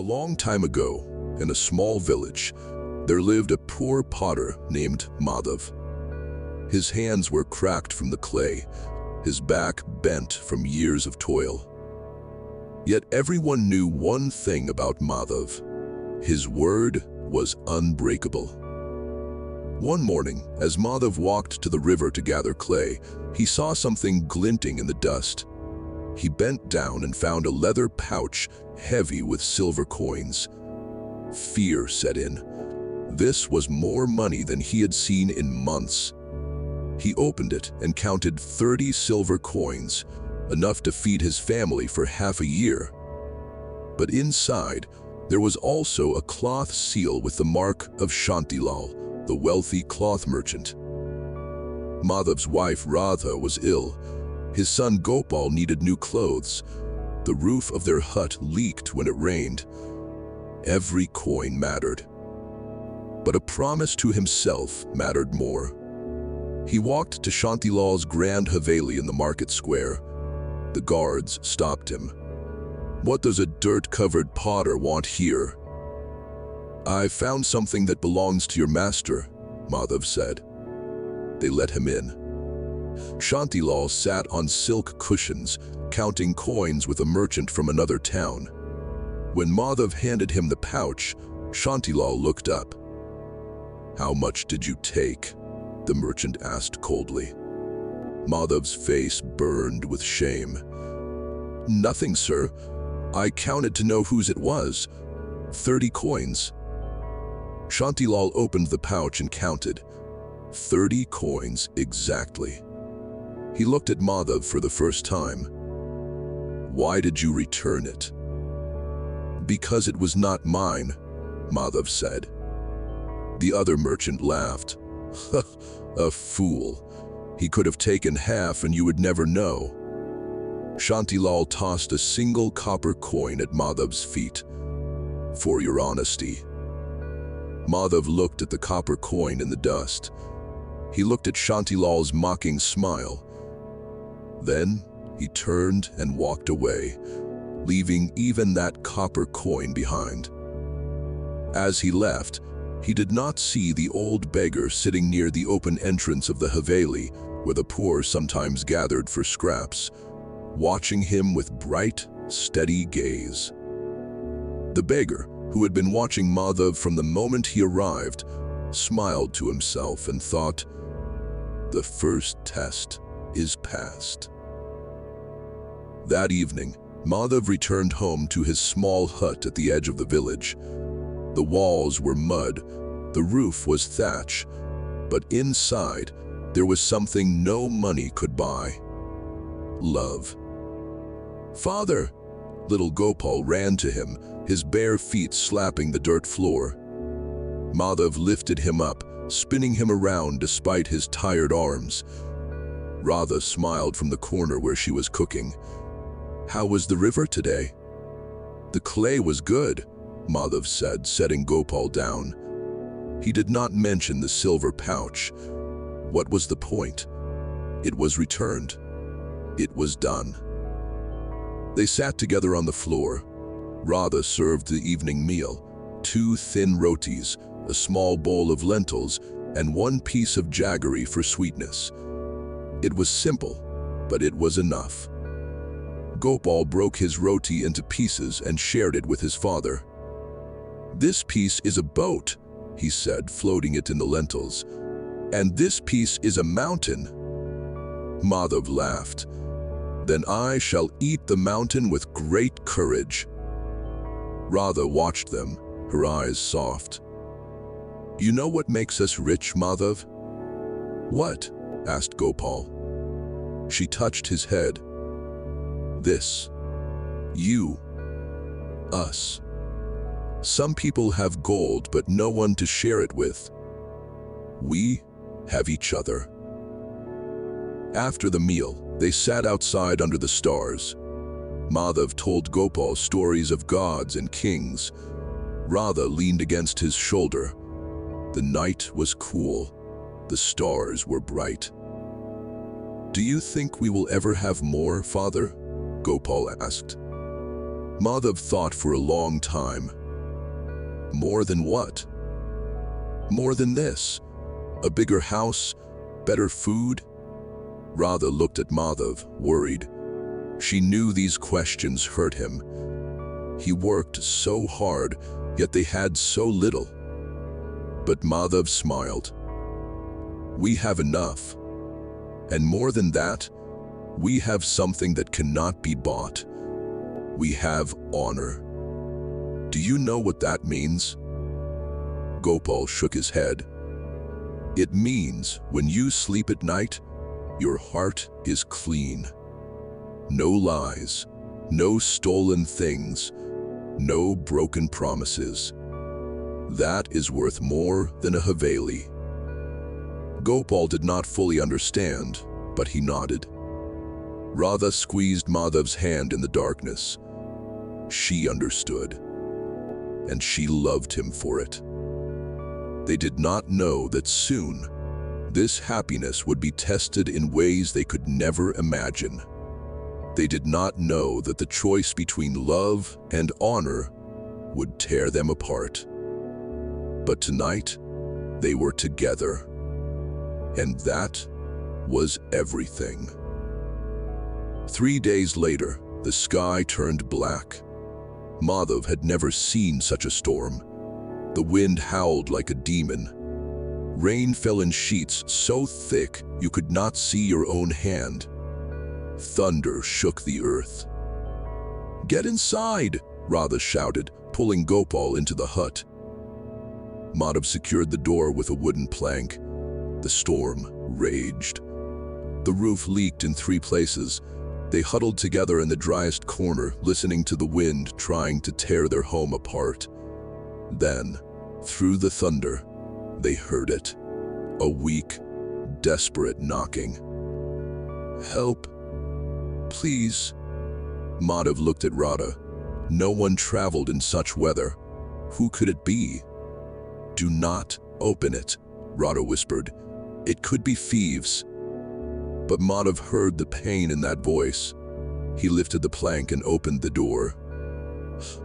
long time ago, in a small village, there lived a poor potter named Madhav. His hands were cracked from the clay, his back bent from years of toil. Yet everyone knew one thing about Madhav. His word was unbreakable. One morning, as Madhav walked to the river to gather clay, he saw something glinting in the dust. He bent down and found a leather pouch heavy with silver coins. Fear set in. This was more money than he had seen in months. He opened it and counted 30 silver coins, enough to feed his family for half a year. But inside, there was also a cloth seal with the mark of Shantilal, the wealthy cloth merchant. Madhav's wife Radha was ill. His son Gopal needed new clothes. The roof of their hut leaked when it rained. Every coin mattered. But a promise to himself mattered more. He walked to Shantilal's grand Haveli in the market square. The guards stopped him. "What does a dirt-covered potter want here?" "I've found something that belongs to your master," Madhav said. They let him in. Shantilal sat on silk cushions, counting coins with a merchant from another town. When Madhav handed him the pouch, Shantilal looked up. "How much did you take?" the merchant asked coldly. Madhav's face burned with shame. "Nothing, sir. I counted to know whose it was. 30 coins." Shantilal opened the pouch and counted. 30 coins exactly. He looked at Madhav for the first time. "Why did you return it?" "Because it was not mine," Madhav said. The other merchant laughed. "A fool. He could have taken half and you would never know." Shantilal tossed a single copper coin at Madhav's feet. "For your honesty." Madhav looked at the copper coin in the dust. He looked at Shantilal's mocking smile. Then he turned and walked away, leaving even that copper coin behind. As he left, he did not see the old beggar sitting near the open entrance of the Haveli, where the poor sometimes gathered for scraps, watching him with bright, steady gaze. The beggar, who had been watching Madhav from the moment he arrived, smiled to himself and thought, "The first test is passed." That evening, Madhav returned home to his small hut at the edge of the village. The walls were mud, the roof was thatch, but inside there was something no money could buy: love. "Father!" Little Gopal ran to him, his bare feet slapping the dirt floor. Madhav lifted him up, spinning him around despite his tired arms. Radha smiled from the corner where she was cooking. "How was the river today?" "The clay was good," Madhav said, setting Gopal down. He did not mention the silver pouch. What was the point? It was returned. It was done. They sat together on the floor. Radha served the evening meal: 2 thin rotis, a small bowl of lentils, and 1 piece of jaggery for sweetness. It was simple, but it was enough. Gopal broke his roti into pieces and shared it with his father. "This piece is a boat," he said, floating it in the lentils. "And this piece is a mountain." Madhav laughed. "Then I shall eat the mountain with great courage." Radha watched them, her eyes soft. "You know what makes us rich, Madhav?" "What?" asked Gopal. She touched his head. "This. You. Us. Some people have gold but no one to share it with. We have each other." After the meal, they sat outside under the stars. Madhav told Gopal stories of gods and kings. Radha leaned against his shoulder. The night was cool. The stars were bright. "Do you think we will ever have more, Father?" Gopal asked. Madhav thought for a long time. More than what? More than this. A bigger house, better food? Radha looked at Madhav, worried. She knew these questions hurt him. He worked so hard, yet they had so little. But Madhav smiled. We have enough. And more than that, we have something that cannot be bought. We have honor. Do you know what that means? Gopal shook his head. It means when you sleep at night, your heart is clean. No lies, no stolen things, no broken promises. That is worth more than a Haveli. Gopal did not fully understand, but he nodded. Radha squeezed Madhav's hand in the darkness. She understood, and she loved him for it. They did not know that soon, this happiness would be tested in ways they could never imagine. They did not know that the choice between love and honor would tear them apart. But tonight, they were together, and that was everything. 3 days later, the sky turned black. Madhav had never seen such a storm. The wind howled like a demon. Rain fell in sheets so thick you could not see your own hand. Thunder shook the earth. Get inside, Radha shouted, pulling Gopal into the hut. Madhav secured the door with a wooden plank. The storm raged. The roof leaked in 3 places. They huddled together in the driest corner, listening to the wind trying to tear their home apart. Then, through the thunder, they heard it. A weak, desperate knocking. Help! Please! Madhav looked at Radha. No one traveled in such weather. Who could it be? Do not open it, Radha whispered. It could be thieves. But Madhav heard the pain in that voice. He lifted the plank and opened the door.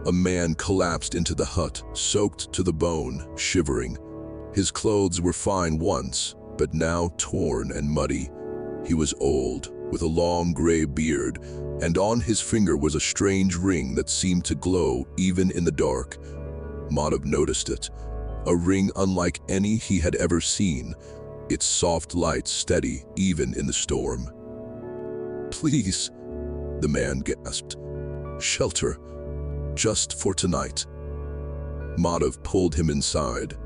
A man collapsed into the hut, soaked to the bone, shivering. His clothes were fine once, but now torn and muddy. He was old, with a long gray beard, and on his finger was a strange ring that seemed to glow even in the dark. Madhav noticed it, a ring unlike any he had ever seen, its soft light steady even in the storm. Please, the man gasped. Shelter, just for tonight. Madhav pulled him inside.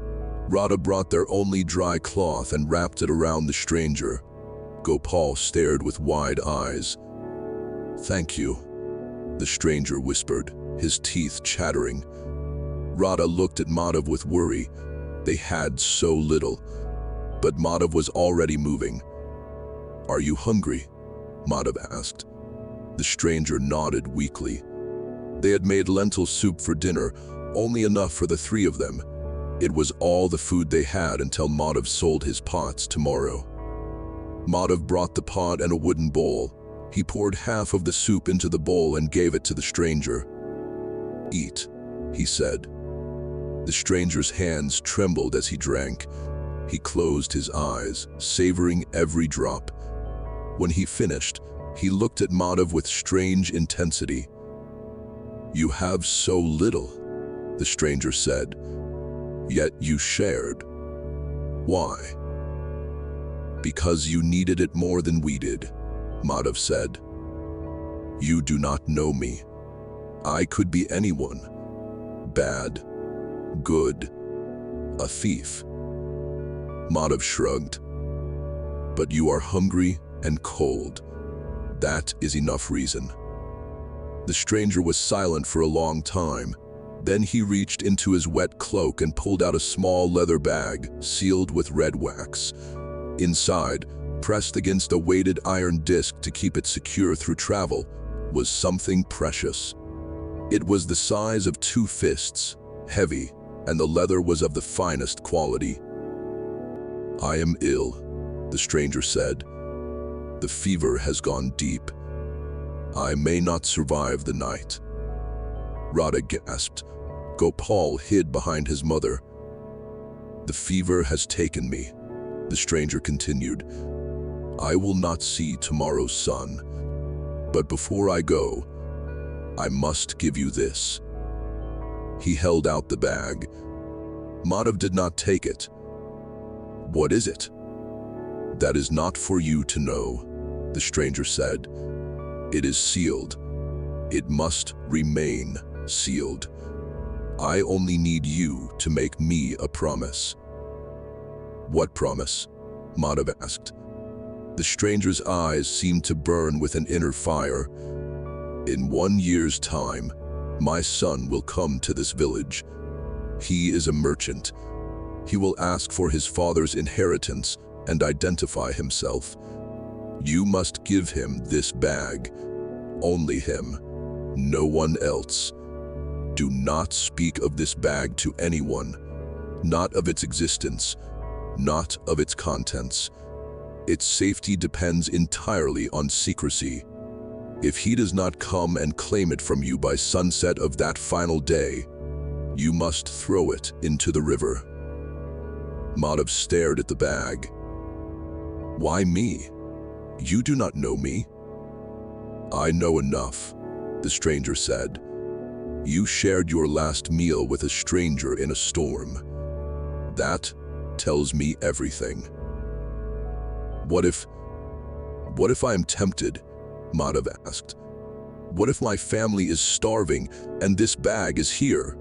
Radha brought their only dry cloth and wrapped it around the stranger. Gopal stared with wide eyes. Thank you, the stranger whispered, his teeth chattering. Radha looked at Madhav with worry. They had so little. But Madhav was already moving. Are you hungry? Madhav asked. The stranger nodded weakly. They had made lentil soup for dinner, only enough for the 3 of them. It was all the food they had until Madhav sold his pots tomorrow. Madhav brought the pot and a wooden bowl. He poured half of the soup into the bowl and gave it to the stranger. Eat, he said. The stranger's hands trembled as he drank. He closed his eyes, savoring every drop. When he finished, he looked at Madhav with strange intensity. You have so little, the stranger said, yet you shared. Why? Because you needed it more than we did, Madhav said. You do not know me. I could be anyone. Bad, good, a thief. Madhav shrugged. But you are hungry and cold. That is enough reason. The stranger was silent for a long time. Then he reached into his wet cloak and pulled out a small leather bag, sealed with red wax. Inside, pressed against a weighted iron disc to keep it secure through travel, was something precious. It was the size of 2 fists, heavy, and the leather was of the finest quality. I am ill, the stranger said. The fever has gone deep. I may not survive the night. Radha gasped. Gopal hid behind his mother. "The fever has taken me," the stranger continued. "I will not see tomorrow's sun. But before I go, I must give you this." He held out the bag. Madhav did not take it. "What is it?" "That is not for you to know," the stranger said. "It is sealed. It must remain sealed. I only need you to make me a promise." "What promise?" Madhav asked. The stranger's eyes seemed to burn with an inner fire. "In 1 year's time, my son will come to this village. He is a merchant. He will ask for his father's inheritance and identify himself. You must give him this bag. Only him. No one else. Do not speak of this bag to anyone. Not of its existence. Not of its contents. Its safety depends entirely on secrecy. If he does not come and claim it from you by sunset of that final day, you must throw it into the river." Madhav stared at the bag. "Why me? You do not know me." "I know enough," the stranger said. "You shared your last meal with a stranger in a storm. That tells me everything." What if I am tempted?" Madhav asked. "What if my family is starving and this bag is here?"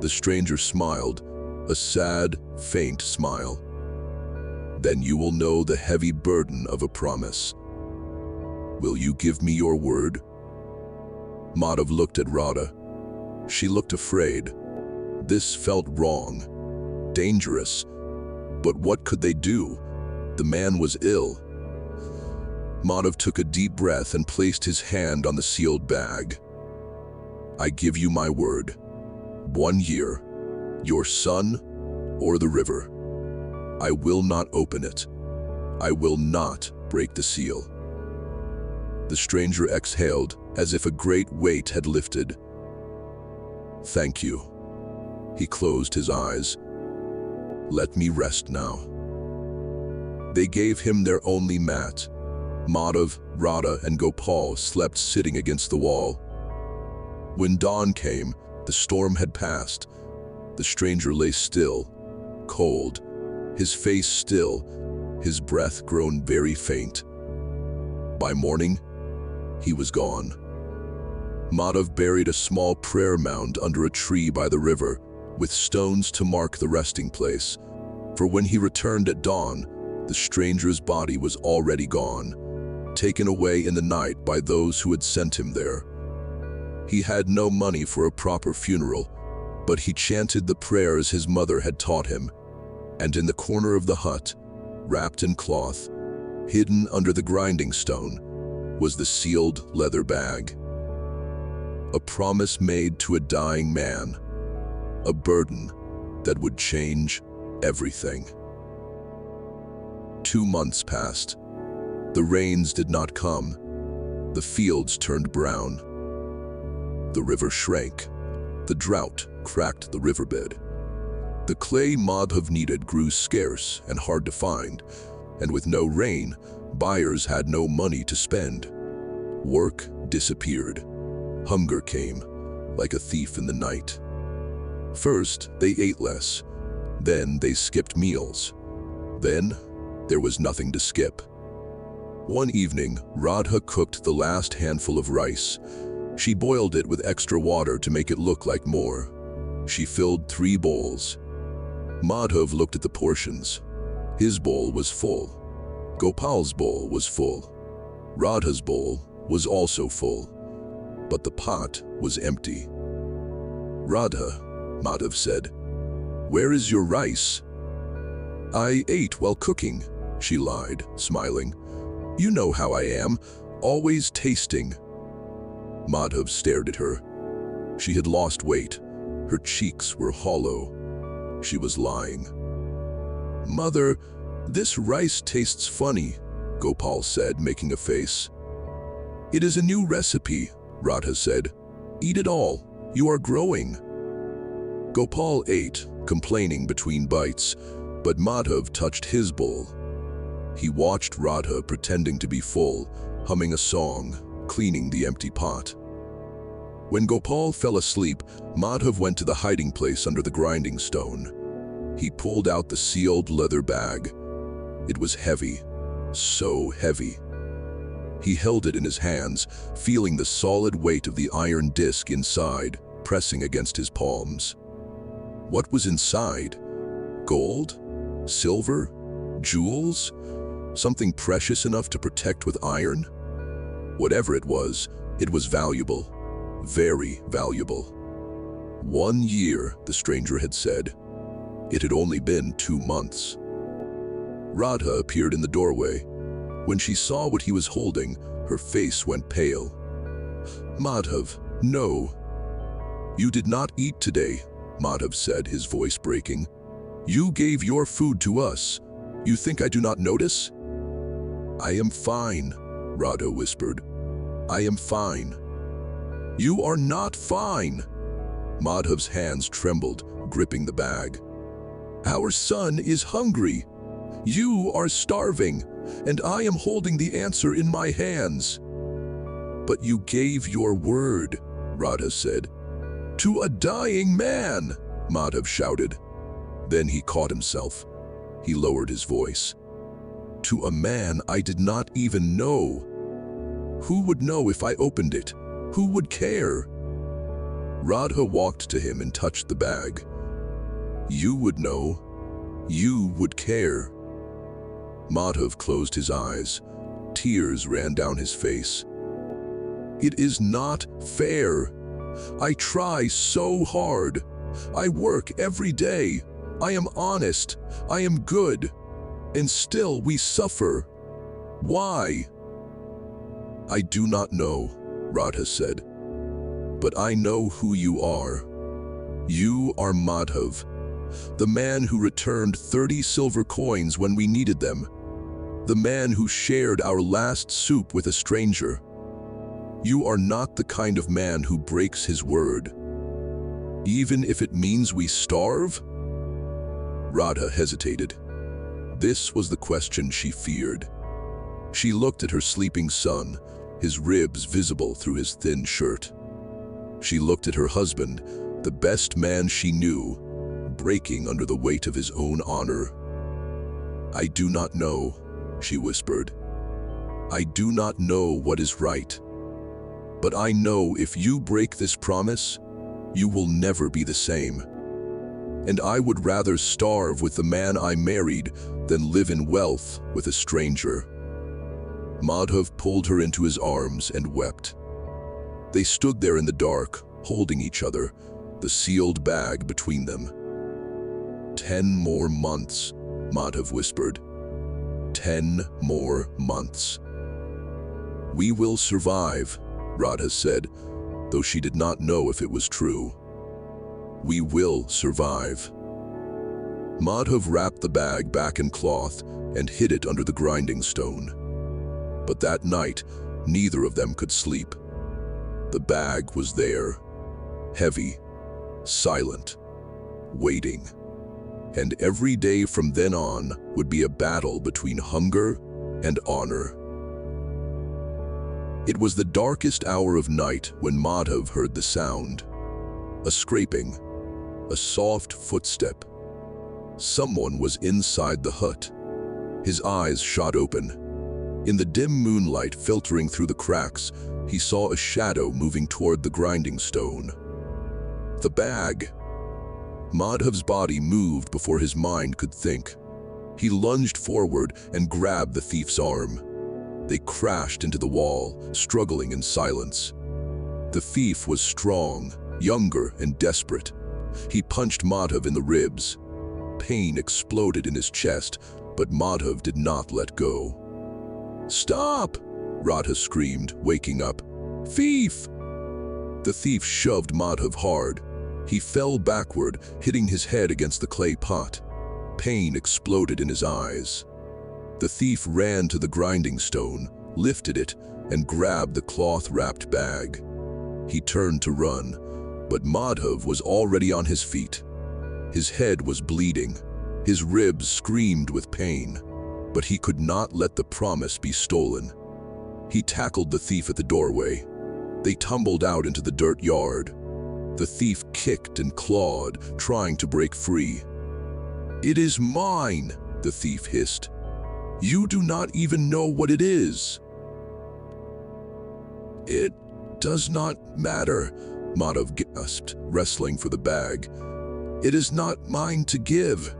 The stranger smiled, a sad, faint smile. "Then you will know the heavy burden of a promise. Will you give me your word?" Madhav looked at Radha. She looked afraid. This felt wrong, dangerous. But what could they do? The man was ill. Madhav took a deep breath and placed his hand on the sealed bag. "I give you my word. 1 year, your son or the river. I will not open it. I will not break the seal." The stranger exhaled as if a great weight had lifted. "Thank you." He closed his eyes. "Let me rest now." They gave him their only mat. Madhav, Radha, and Gopal slept sitting against the wall. When dawn came, the storm had passed. The stranger lay still, cold, his face still, his breath grown very faint. By morning, he was gone. Madhav buried a small prayer mound under a tree by the river, with stones to mark the resting place. For when he returned at dawn, the stranger's body was already gone, taken away in the night by those who had sent him there. He had no money for a proper funeral, but he chanted the prayers his mother had taught him, and in the corner of the hut, wrapped in cloth, hidden under the grinding stone, was the sealed leather bag. A promise made to a dying man, a burden that would change everything. 2 months passed. The rains did not come. The fields turned brown. The river shrank. The drought cracked the riverbed. The clay Madhav needed grew scarce and hard to find, and with no rain, buyers had no money to spend. Work disappeared. Hunger came, like a thief in the night. First, they ate less. Then they skipped meals. Then, there was nothing to skip. One evening, Radha cooked the last handful of rice. She boiled it with extra water to make it look like more. She filled 3 bowls. Madhav looked at the portions. His bowl was full. Gopal's bowl was full. Radha's bowl was also full. But the pot was empty. "Radha," Madhav said, "where is your rice?" "I ate while cooking," she lied, smiling. "You know how I am, always tasting." Madhav stared at her. She had lost weight. Her cheeks were hollow. She was lying. "Mother, this rice tastes funny," Gopal said, making a face. "It is a new recipe," Radha said. "Eat it all. You are growing." Gopal ate, complaining between bites, but Madhav touched his bowl. He watched Radha pretending to be full, humming a song, cleaning the empty pot. When Gopal fell asleep, Madhav went to the hiding place under the grinding stone. He pulled out the sealed leather bag. It was heavy, so heavy. He held it in his hands, feeling the solid weight of the iron disc inside, pressing against his palms. What was inside? Gold? Silver? Jewels? Something precious enough to protect with iron? Whatever it was valuable. Very valuable. 1 year, the stranger had said. It had only been 2 months. Radha appeared in the doorway. When she saw what he was holding, her face went pale. "Madhav, no." "You did not eat today," Madhav said, his voice breaking. "You gave your food to us. You think I do not notice?" "I am fine," Radha whispered. "I am fine." "You are not fine." Madhav's hands trembled, gripping the bag. "Our son is hungry. You are starving, and I am holding the answer in my hands." "But you gave your word," Radha said. "To a dying man," Madhav shouted. Then he caught himself. He lowered his voice. "To a man I did not even know. Who would know if I opened it? Who would care?" Radha walked to him and touched the bag. "You would know. You would care." Madhav closed his eyes. Tears ran down his face. "It is not fair. I try so hard. I work every day. I am honest. I am good. And still we suffer. Why?" "I do not know," Radha said. "But I know who you are. You are Madhav, the man who returned 30 silver coins when we needed them, the man who shared our last soup with a stranger. You are not the kind of man who breaks his word, even if it means we starve?" Radha hesitated. This was the question she feared. She looked at her sleeping son, his ribs visible through his thin shirt. She looked at her husband, the best man she knew, breaking under the weight of his own honor. "I do not know," she whispered. "I do not know what is right. But I know if you break this promise, you will never be the same. And I would rather starve with the man I married than live in wealth with a stranger." Madhav pulled her into his arms and wept. They stood there in the dark, holding each other, the sealed bag between them. 10 more months, Madhav whispered. 10 more months. "We will survive," Radha said, though she did not know if it was true. "We will survive." Madhav wrapped the bag back in cloth and hid it under the grinding stone. But that night, neither of them could sleep. The bag was there, heavy, silent, waiting. And every day from then on would be a battle between hunger and honor. It was the darkest hour of night when Madhav heard the sound. A scraping, a soft footstep. Someone was inside the hut. His eyes shot open. In the dim moonlight filtering through the cracks, he saw a shadow moving toward the grinding stone. The bag. Madhav's body moved before his mind could think. He lunged forward and grabbed the thief's arm. They crashed into the wall, struggling in silence. The thief was strong, younger, and desperate. He punched Madhav in the ribs. Pain exploded in his chest, but Madhav did not let go. "Stop!" Radha screamed, waking up. "Thief!" The thief shoved Madhav hard. He fell backward, hitting his head against the clay pot. Pain exploded in his eyes. The thief ran to the grinding stone, lifted it, and grabbed the cloth-wrapped bag. He turned to run, But Madhav was already on his feet. His head was bleeding. His ribs screamed with pain. But he could not let the promise be stolen. He tackled the thief at the doorway. They tumbled out into the dirt yard. The thief kicked and clawed, trying to break free. "It is mine," the thief hissed. "You do not even know what it is." "It does not matter," Madhav gasped, wrestling for the bag. "It is not mine to give."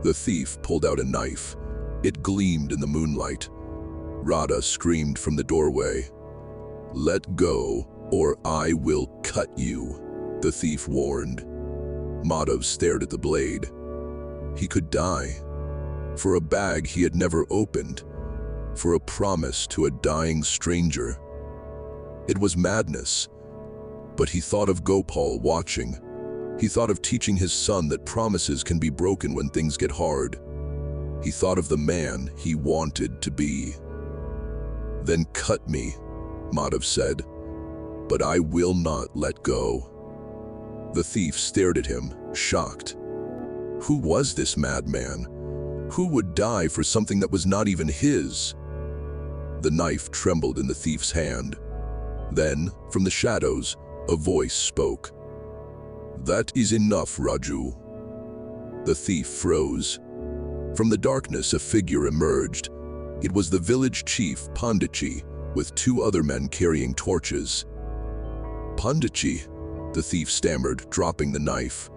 The thief pulled out a knife. It gleamed in the moonlight. Radha screamed from the doorway. "Let go, or I will cut you," the thief warned. Madhav stared at the blade. He could die. For a bag he had never opened. For a promise to a dying stranger. It was madness. But he thought of Gopal watching. He thought of teaching his son that promises can be broken when things get hard. He thought of the man he wanted to be. "Then cut me," Madhav said, "but I will not let go." The thief stared at him, shocked. Who was this madman? Who would die for something that was not even his? The knife trembled in the thief's hand. Then, from the shadows, a voice spoke. "That is enough, Raju." The thief froze. From the darkness, a figure emerged. It was the village chief, Panditji, with two other men carrying torches. "Panditji," the thief stammered, dropping the knife.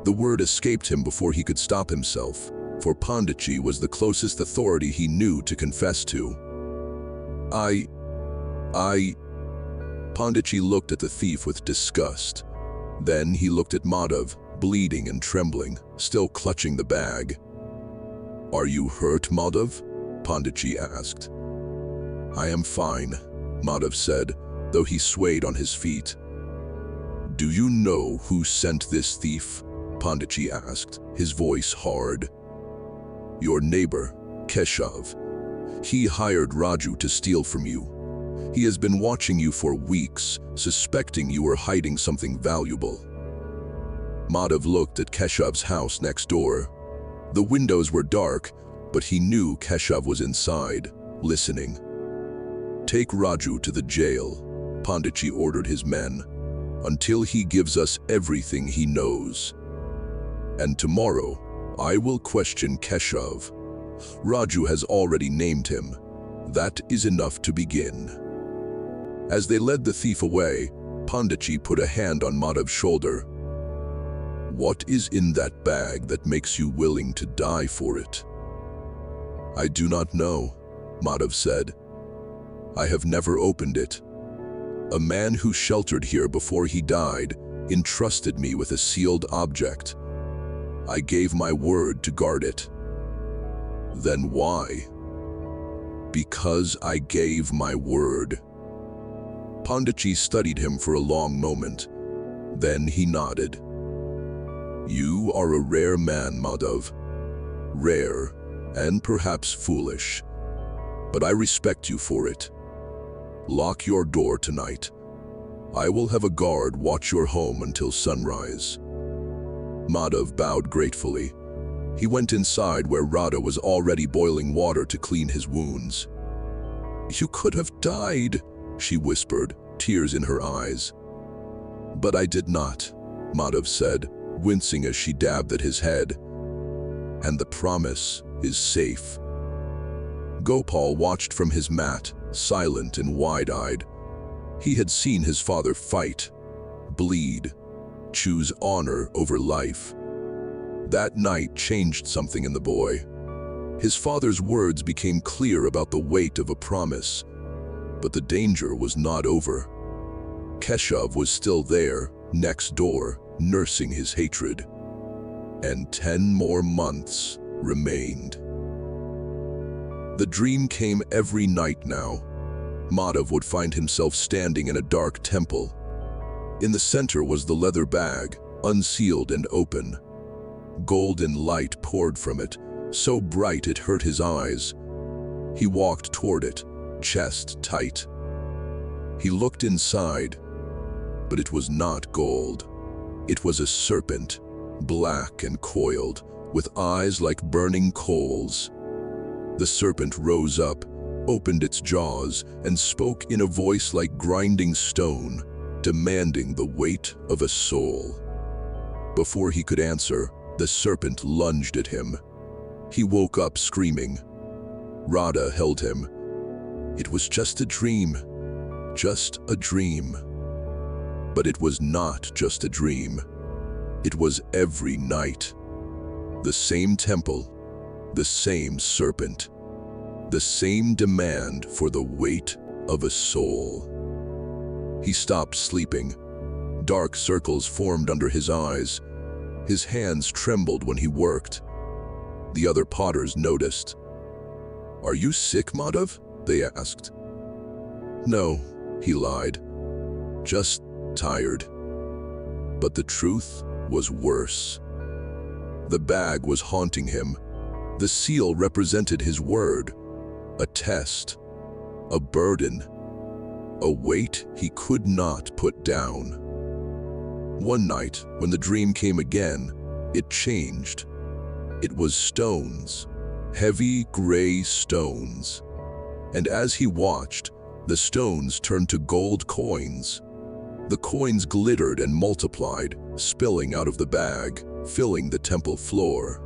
The word escaped him before he could stop himself, for Panditji was the closest authority he knew to confess to. I... Panditji looked at the thief with disgust. Then he looked at Madhav, bleeding and trembling, still clutching the bag. "Are you hurt, Madhav?" Panditji asked. "I am fine," Madhav said, though he swayed on his feet. "Do you know who sent this thief?" Panditji asked, his voice hard. "Your neighbor, Keshav. He hired Raju to steal from you. He has been watching you for weeks, suspecting you were hiding something valuable." Madhav looked at Keshav's house next door. The windows were dark, but he knew Keshav was inside, listening. "Take Raju to the jail," Panditji ordered his men, "until he gives us everything he knows. And tomorrow, I will question Keshav. Raju has already named him. That is enough to begin." As they led the thief away, Panditji put a hand on Madhav's shoulder. "What is in that bag that makes you willing to die for it?" "I do not know," Madhav said. "I have never opened it. A man who sheltered here before he died entrusted me with a sealed object. I gave my word to guard it." "Then why?" "Because I gave my word." Panditji studied him for a long moment. Then he nodded. "You are a rare man, Madhav. Rare, and perhaps foolish. But I respect you for it. Lock your door tonight. I will have a guard watch your home until sunrise." Madhav bowed gratefully. He went inside where Radha was already boiling water to clean his wounds. "You could have died," she whispered, tears in her eyes. "But I did not," Madhav said, wincing as she dabbed at his head. "And the promise is safe." Gopal watched from his mat, silent and wide-eyed. He had seen his father fight, bleed, choose honor over life. That night changed something in the boy. His father's words became clear about the weight of a promise. But the danger was not over. Keshav was still there, next door, nursing his hatred. And 10 more months remained. The dream came every night now. Madhav would find himself standing in a dark temple. In the center was the leather bag, unsealed and open. Golden light poured from it, so bright it hurt his eyes. He walked toward it, chest tight. He looked inside. But it was not gold. It was a serpent, black and coiled, with eyes like burning coals. The serpent rose up, opened its jaws, and spoke in a voice like grinding stone, demanding the weight of a soul. Before he could answer, the serpent lunged at him. He woke up screaming. Radha held him. It was just a dream. Just a dream. But it was not just a dream. It was every night. The same temple, the same serpent, the same demand for the weight of a soul. He stopped sleeping. Dark circles formed under his eyes. His hands trembled when he worked. The other potters noticed. "Are you sick, Madhav?" they asked. "No," he lied. "Just tired." But the truth was worse. The bag was haunting him. The seal represented his word. A test, a burden, a weight he could not put down. One night, when the dream came again, it changed. It was stones, heavy gray stones. And as he watched, the stones turned to gold coins. The coins glittered and multiplied, spilling out of the bag, filling the temple floor.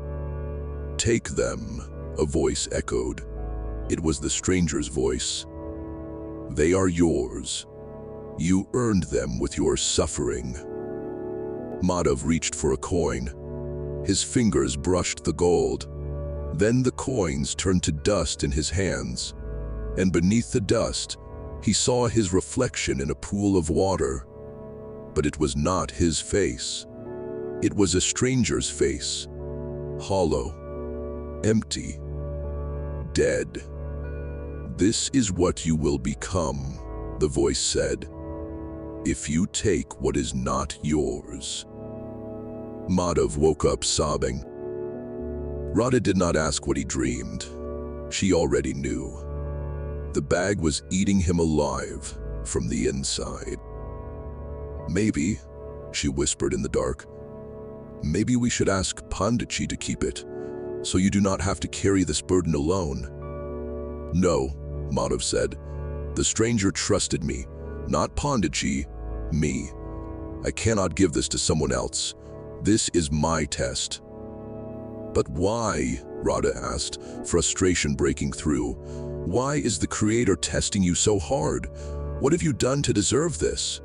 "Take them," a voice echoed. It was the stranger's voice. "They are yours. You earned them with your suffering." Madhav reached for a coin. His fingers brushed the gold. Then the coins turned to dust in his hands. And beneath the dust, he saw his reflection in a pool of water. But it was not his face. It was a stranger's face. Hollow, empty, dead. "This is what you will become," the voice said, "if you take what is not yours." Madhav woke up sobbing. Radha did not ask what he dreamed. She already knew. The bag was eating him alive from the inside. "Maybe," she whispered in the dark, "maybe we should ask Panditji to keep it, so you do not have to carry this burden alone." "No," Madhav said. "The stranger trusted me, not Panditji, me. I cannot give this to someone else. This is my test." "But why?" Radha asked, frustration breaking through. "Why is the Creator testing you so hard? What have you done to deserve this?"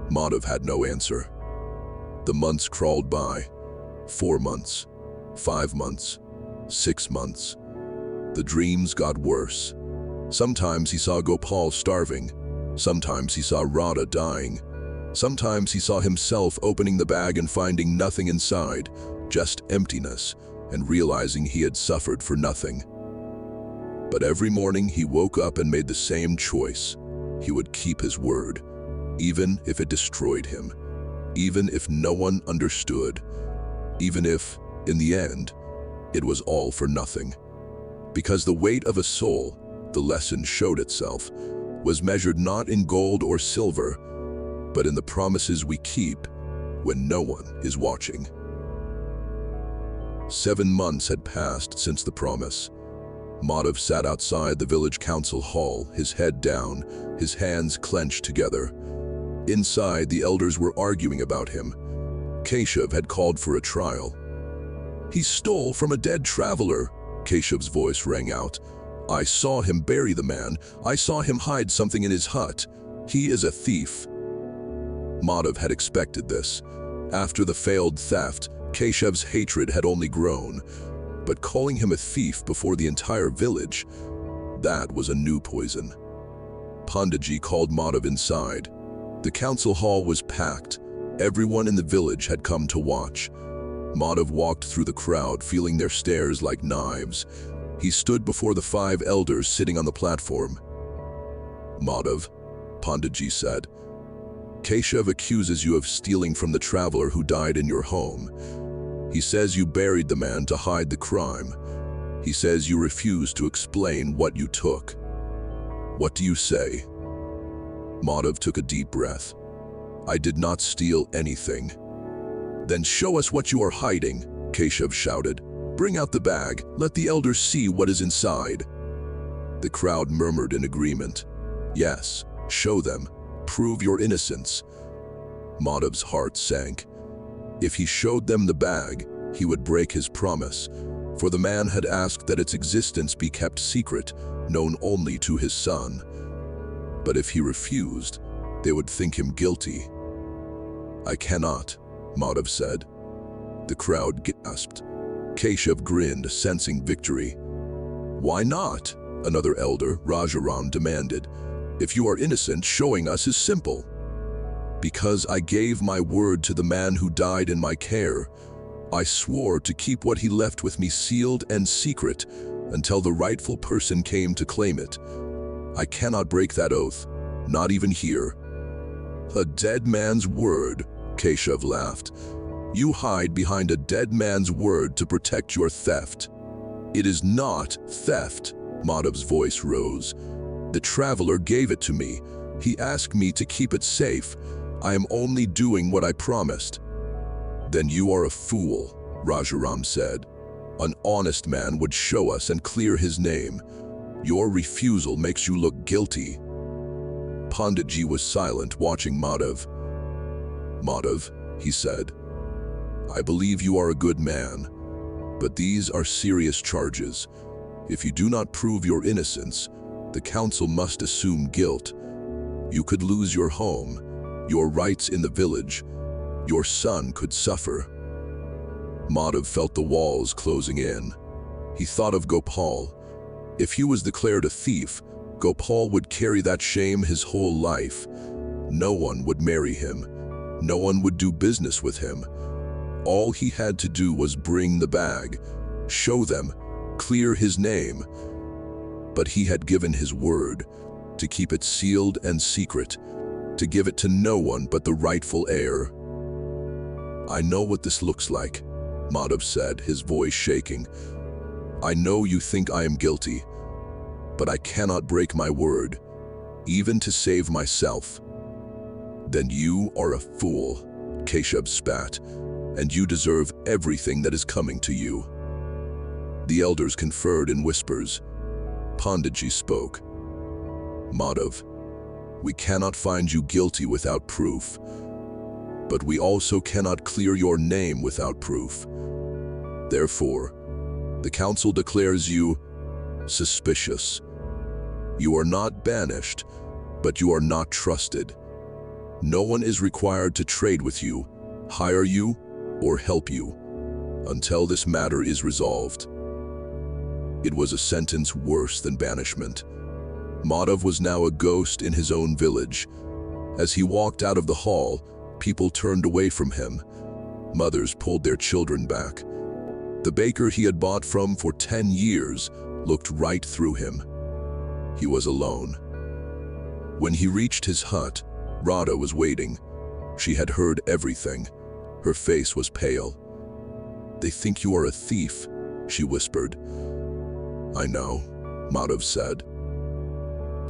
Madhav had no answer. The months crawled by. 4 months, 5 months, 6 months. The dreams got worse. Sometimes he saw Gopal starving. Sometimes he saw Radha dying. Sometimes he saw himself opening the bag and finding nothing inside, just emptiness, and realizing he had suffered for nothing. But every morning he woke up and made the same choice. He would keep his word, even if it destroyed him, even if no one understood, even if, in the end, it was all for nothing. Because the weight of a soul, the lesson showed itself, was measured not in gold or silver, but in the promises we keep when no one is watching. 7 months had passed since the promise. Madhav sat outside the village council hall, his head down, his hands clenched together. Inside, the elders were arguing about him. Keshav had called for a trial. "He stole from a dead traveler," Keshav's voice rang out. "I saw him bury the man. I saw him hide something in his hut. He is a thief." Madhav had expected this. After the failed theft, Keshav's hatred had only grown. But calling him a thief before the entire village, that was a new poison. Panditji called Madhav inside. The council hall was packed. Everyone in the village had come to watch. Madhav walked through the crowd, feeling their stares like knives. He stood before the 5 elders sitting on the platform. "Madhav," Panditji said, "Keshav accuses you of stealing from the traveler who died in your home. He says you buried the man to hide the crime. He says you refused to explain what you took. What do you say?" Madhav took a deep breath. I did not steal anything." "Then show us what you are hiding," Keshav shouted. "Bring out the bag. Let the elders see what is inside." The crowd murmured in agreement. "Yes, show them. Prove your innocence." Madhav's heart sank. If he showed them the bag, he would break his promise, for the man had asked that its existence be kept secret, known only to his son. But if he refused, they would think him guilty. "I cannot," Madhav said. The crowd gasped. Keshav grinned, sensing victory. "Why not?" another elder, Rajaram, demanded. "If you are innocent, showing us is simple." "Because I gave my word to the man who died in my care. I swore to keep what he left with me sealed and secret until the rightful person came to claim it. I cannot break that oath, not even here." "A dead man's word," Keshav laughed. "You hide behind a dead man's word to protect your theft." "It is not theft," Madhav's voice rose. "The traveler gave it to me. He asked me to keep it safe. I am only doing what I promised." "Then you are a fool," Rajaram said. "An honest man would show us and clear his name. Your refusal makes you look guilty." Panditji was silent, watching Madhav. "Madhav," he said, "I believe you are a good man, but these are serious charges. If you do not prove your innocence, the council must assume guilt. You could lose your home, your rights in the village. Your son could suffer." Madhav felt the walls closing in. He thought of Gopal. If he was declared a thief, Gopal would carry that shame his whole life. No one would marry him. No one would do business with him. All he had to do was bring the bag, show them, clear his name. But he had given his word to keep it sealed and secret, to give it to no one but the rightful heir. "I know what this looks like," Madhav said, his voice shaking. "I know you think I am guilty, but I cannot break my word, even to save myself." "Then you are a fool," Keshav spat, "and you deserve everything that is coming to you." The elders conferred in whispers. Panditji spoke. "Madhav, we cannot find you guilty without proof, but we also cannot clear your name without proof. Therefore, the council declares you suspicious. You are not banished, but you are not trusted. No one is required to trade with you, hire you, or help you until this matter is resolved." It was a sentence worse than banishment. Madhav was now a ghost in his own village. As he walked out of the hall, people turned away from him. Mothers pulled their children back. The baker he had bought from for 10 years looked right through him. He was alone. When he reached his hut, Radha was waiting. She had heard everything. Her face was pale. "They think you are a thief," she whispered. "I know," Madhav said.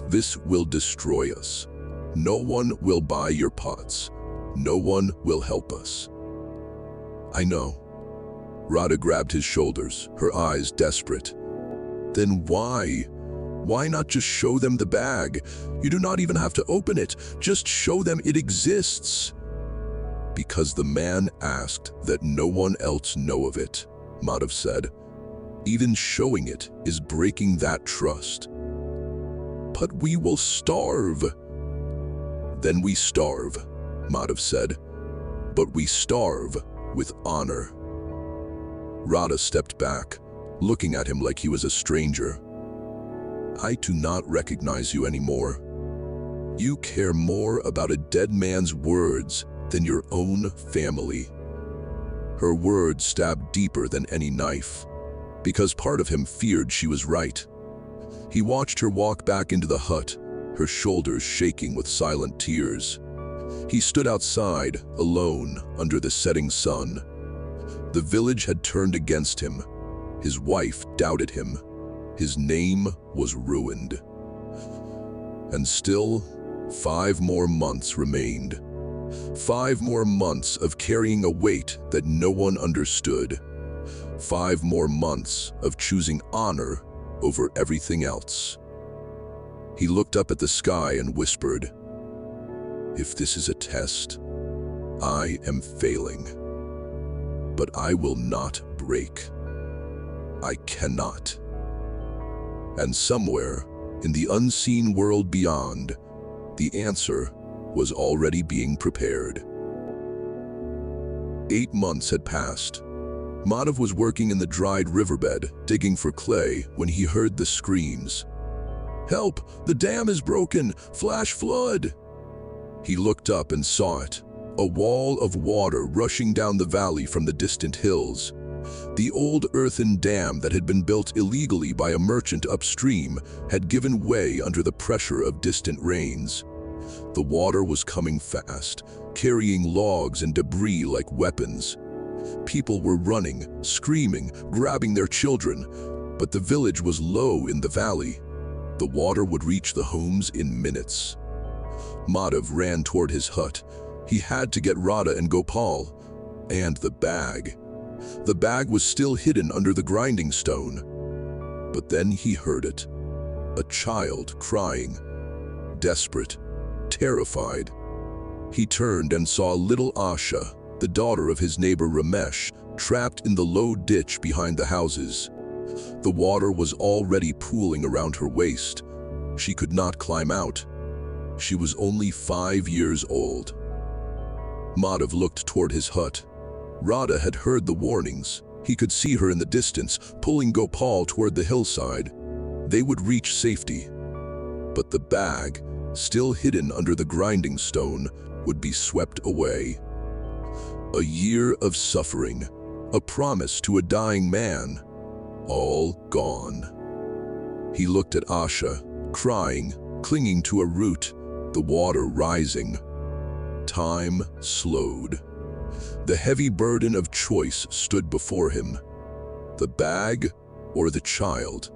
"This will destroy us. No one will buy your pots. No one will help us." "I know." Radha grabbed his shoulders, her eyes desperate. "Then why? Why not just show them the bag? You do not even have to open it. Just show them it exists." "Because the man asked that no one else know of it," Madhav said. "Even showing it is breaking that trust." "But we will starve." "Then we starve," Madhav said. "But we starve with honor." Radha stepped back, looking at him like he was a stranger. "I do not recognize you anymore. You care more about a dead man's words than your own family." Her words stabbed deeper than any knife, because part of him feared she was right. He watched her walk back into the hut, her shoulders shaking with silent tears. He stood outside, alone, under the setting sun. The village had turned against him. His wife doubted him. His name was ruined. And still, 5 more months remained. 5 more months of carrying a weight that no one understood. 5 more months of choosing honor over everything else. He looked up at the sky and whispered, "If this is a test, I am failing. But I will not break. I cannot." And somewhere, in the unseen world beyond, the answer was already being prepared. 8 months had passed. Madhav was working in the dried riverbed, digging for clay, when he heard the screams. "Help! The dam is broken! Flash flood!" He looked up and saw it, a wall of water rushing down the valley from the distant hills. The old earthen dam that had been built illegally by a merchant upstream had given way under the pressure of distant rains. The water was coming fast, carrying logs and debris like weapons. People were running, screaming, grabbing their children, but the village was low in the valley. The water would reach the homes in minutes. Madhav ran toward his hut. He had to get Radha and Gopal, and the bag. The bag was still hidden under the grinding stone. But then he heard it. A child crying, desperate, terrified. He turned and saw little Asha, the daughter of his neighbor Ramesh, trapped in the low ditch behind the houses. The water was already pooling around her waist. She could not climb out. She was only 5 years old. Madhav looked toward his hut. Radha had heard the warnings. He could see her in the distance, pulling Gopal toward the hillside. They would reach safety. But the bag, still hidden under the grinding stone, would be swept away. A year of suffering, a promise to a dying man, all gone. He looked at Asha, crying, clinging to a root, the water rising. Time slowed. The heavy burden of choice stood before him. The bag or the child?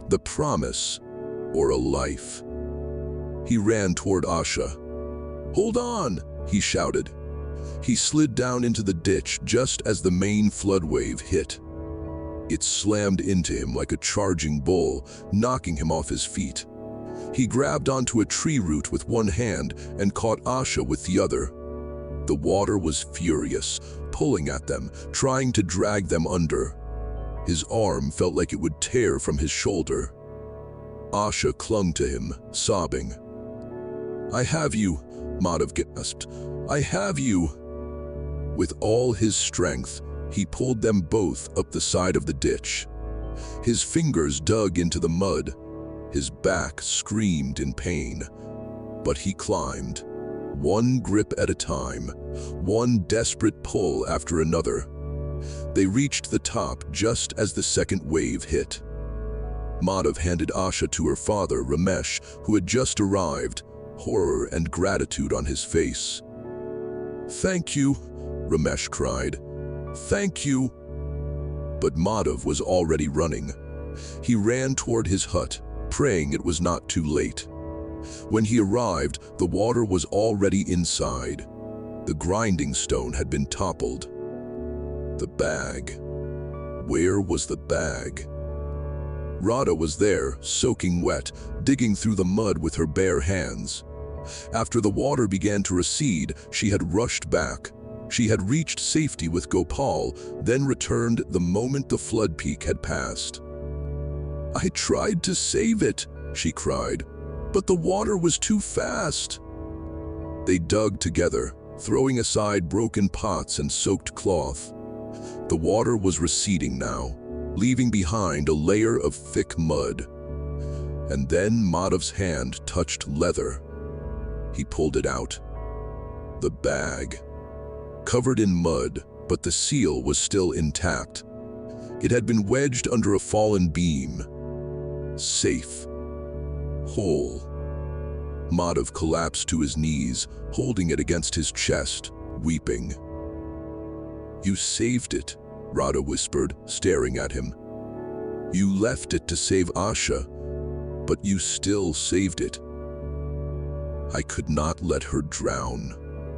The promise or a life? He ran toward Asha. "Hold on!" he shouted. He slid down into the ditch just as the main flood wave hit. It slammed into him like a charging bull, knocking him off his feet. He grabbed onto a tree root with one hand and caught Asha with the other. The water was furious, pulling at them, trying to drag them under. His arm felt like it would tear from his shoulder. Asha clung to him, sobbing. "I have you," Madhav gasped. "I have you." With all his strength, he pulled them both up the side of the ditch. His fingers dug into the mud. His back screamed in pain. But he climbed, one grip at a time, one desperate pull after another. They reached the top just as the second wave hit. Madhav handed Asha to her father, Ramesh, who had just arrived, horror and gratitude on his face. "Thank you," Ramesh cried. "Thank you." But Madhav was already running. He ran toward his hut, praying it was not too late. When he arrived, the water was already inside. The grinding stone had been toppled. The bag. Where was the bag? Radha was there, soaking wet, digging through the mud with her bare hands. After the water began to recede, she had rushed back. She had reached safety with Gopal, then returned the moment the flood peak had passed. "I tried to save it," she cried, "but the water was too fast." They dug together, throwing aside broken pots and soaked cloth. The water was receding now, leaving behind a layer of thick mud. And then Madhav's hand touched leather. He pulled it out. The bag. Covered in mud, but the seal was still intact. It had been wedged under a fallen beam. Safe. Whole. Madhav collapsed to his knees, holding it against his chest, weeping. "You saved it," Radha whispered, staring at him. "You left it to save Asha, but you still saved it." "I could not let her drown,"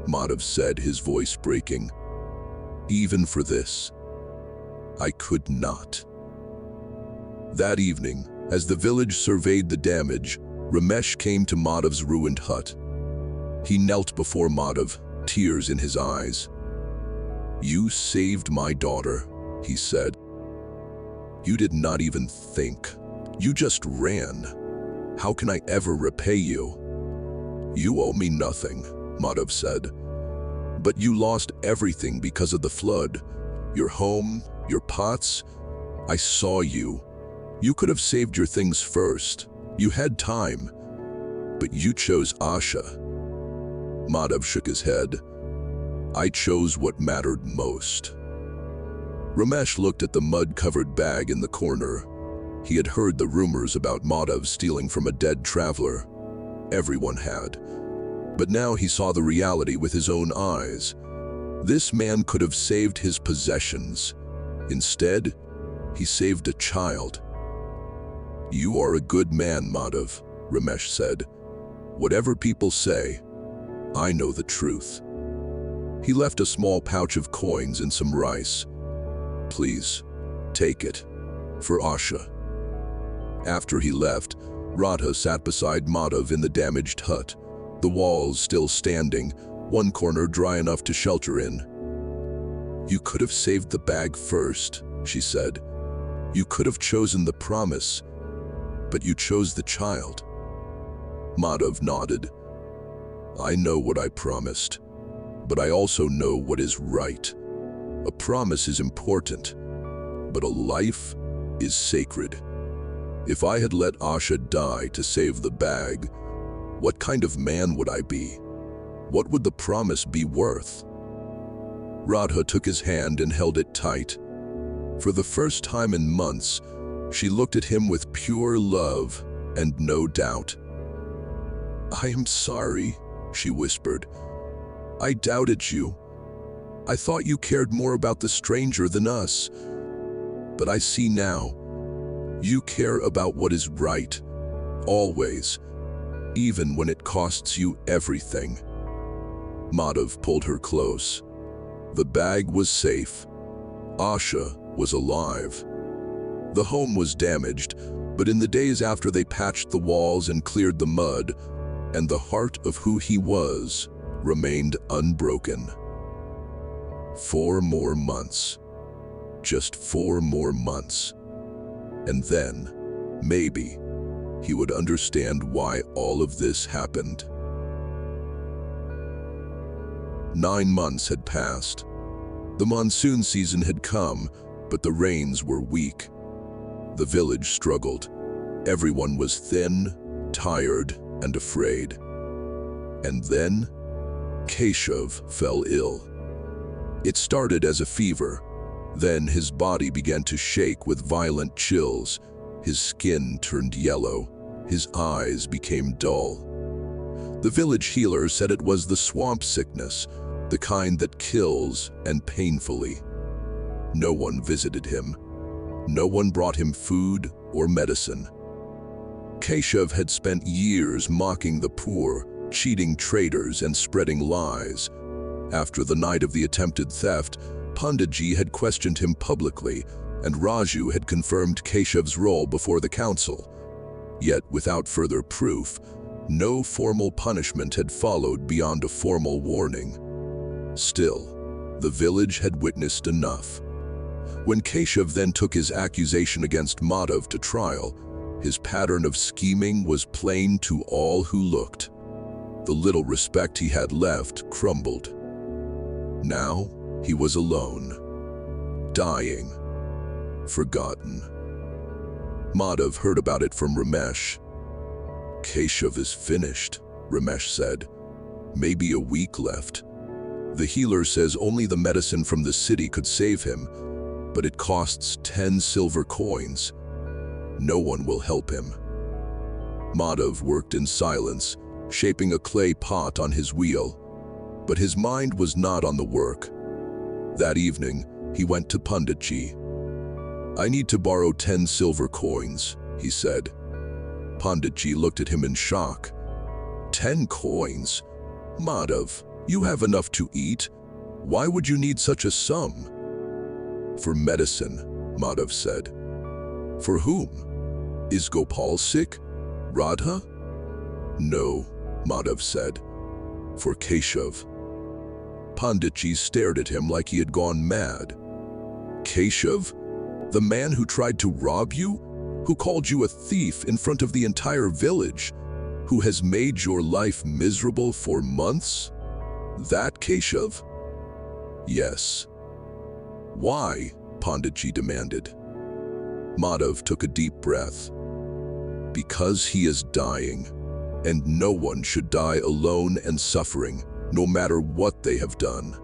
Madhav said, his voice breaking. Even for this, I could not. That evening, as the village surveyed the damage, Ramesh came to Madhav's ruined hut. He knelt before Madhav, tears in his eyes. "You saved my daughter," he said. "You did not even think. You just ran. How can I ever repay you?" "You owe me nothing," Madhav said. "But you lost everything because of the flood. Your home, your pots. I saw you. You could have saved your things first. You had time. But you chose Asha." Madhav shook his head. "I chose what mattered most." Ramesh looked at the mud-covered bag in the corner. He had heard the rumors about Madhav stealing from a dead traveler. Everyone had. But now he saw the reality with his own eyes. This man could have saved his possessions. Instead, he saved a child. "You are a good man, Madhav," Ramesh said. "Whatever people say, I know the truth." He left a small pouch of coins and some rice. "Please, take it. For Asha." After he left, Radha sat beside Madhav in the damaged hut, the walls still standing, one corner dry enough to shelter in. "You could have saved the bag first," she said. "You could have chosen the promise, but you chose the child." Madhav nodded. "I know what I promised, but I also know what is right. A promise is important, but a life is sacred. If I had let Asha die to save the bag, what kind of man would I be? What would the promise be worth?" Radha took his hand and held it tight. For the first time in months, she looked at him with pure love and no doubt. "I am sorry," she whispered. "I doubted you. I thought you cared more about the stranger than us. But I see now. You care about what is right, always, even when it costs you everything." Madhav pulled her close. The bag was safe. Asha was alive. The home was damaged, but in the days after they patched the walls and cleared the mud, and the heart of who he was remained unbroken. 4 more months. Just 4 more months. And then, maybe, he would understand why all of this happened. 9 months had passed. The monsoon season had come, but the rains were weak. The village struggled. Everyone was thin, tired, and afraid. And then, Keshav fell ill. It started as a fever. Then his body began to shake with violent chills. His skin turned yellow. His eyes became dull. The village healer said it was the swamp sickness, the kind that kills and painfully. No one visited him. No one brought him food or medicine. Keshav had spent years mocking the poor, cheating traders and spreading lies. After the night of the attempted theft, Panditji had questioned him publicly, and Raju had confirmed Keshav's role before the council. Yet, without further proof, no formal punishment had followed beyond a formal warning. Still, the village had witnessed enough. When Keshav then took his accusation against Madhav to trial, his pattern of scheming was plain to all who looked. The little respect he had left crumbled. Now, he was alone, dying, forgotten. Madhav heard about it from Ramesh. "Keshav is finished," Ramesh said. "Maybe a week left. The healer says only the medicine from the city could save him, but it costs 10 silver coins. No one will help him." Madhav worked in silence, shaping a clay pot on his wheel, but his mind was not on the work. That evening, he went to Panditji. "I need to borrow 10 silver coins," he said. Panditji looked at him in shock. 10 coins? Madhav, You have enough to eat. Why would you need such a sum? For medicine, Madhav said. For whom? Is Gopal sick? Radha? No, Madhav said. For Keshav. Panditji stared at him like he had gone mad. Keshav? The man who tried to rob you? Who called you a thief in front of the entire village? Who has made your life miserable for months? That Keshav? Yes. Why? Panditji demanded. Madhav took a deep breath. Because he is dying, and no one should die alone and suffering, no matter what they have done.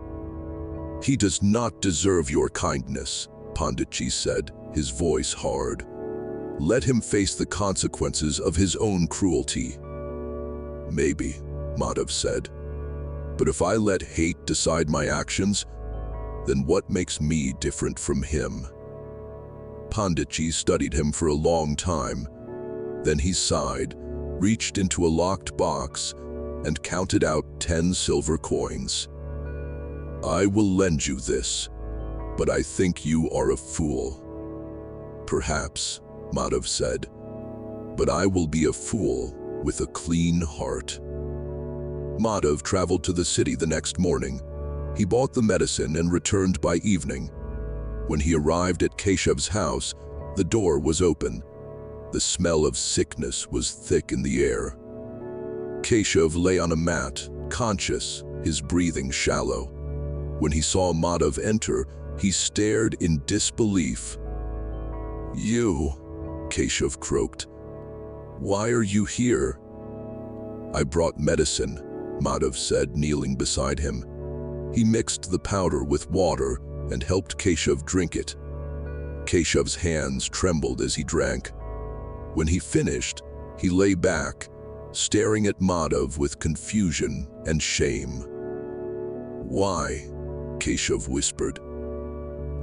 He does not deserve your kindness, Panditji said, his voice hard. Let him face the consequences of his own cruelty. Maybe, Madhav said. But if I let hate decide my actions, then what makes me different from him? Panditji studied him for a long time. Then he sighed, reached into a locked box, and counted out 10 silver coins. I will lend you this, but I think you are a fool. Perhaps, Madhav said, but I will be a fool with a clean heart. Madhav traveled to the city the next morning. He bought the medicine and returned by evening. When he arrived at Keshav's house, the door was open. The smell of sickness was thick in the air. Keshav lay on a mat, conscious, his breathing shallow. When he saw Madhav enter, he stared in disbelief. You, Keshav croaked. Why are you here? I brought medicine, Madhav said, kneeling beside him. He mixed the powder with water and helped Keshav drink it. Keshav's hands trembled as he drank. When he finished, he lay back, staring at Madhav with confusion and shame. Why? Keshav whispered.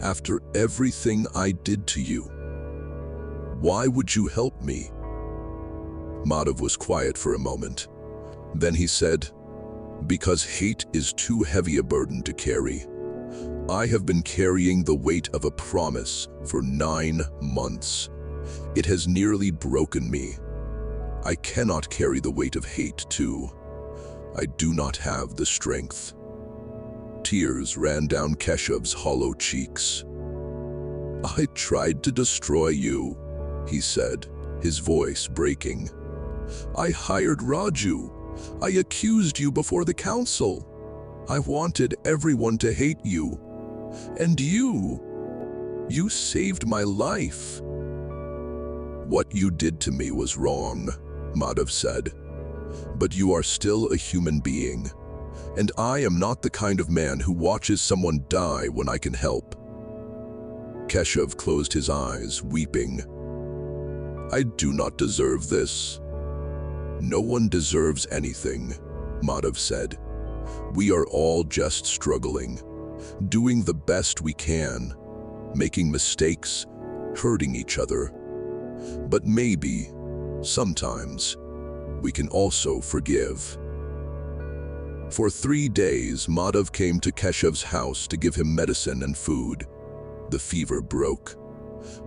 After everything I did to you, why would you help me? Madhav was quiet for a moment. Then he said, because hate is too heavy a burden to carry. I have been carrying the weight of a promise for 9 months. It has nearly broken me. I cannot carry the weight of hate too. I do not have the strength. Tears ran down Keshav's hollow cheeks. I tried to destroy you, he said, his voice breaking. I hired Raju. I accused you before the council. I wanted everyone to hate you. And you saved my life. What you did to me was wrong, Madhav said. But you are still a human being. And I am not the kind of man who watches someone die when I can help. Keshav closed his eyes, weeping. I do not deserve this. No one deserves anything, Madhav said. We are all just struggling, doing the best we can, making mistakes, hurting each other. But maybe, sometimes, we can also forgive. For 3 days, Madhav came to Keshav's house to give him medicine and food. The fever broke.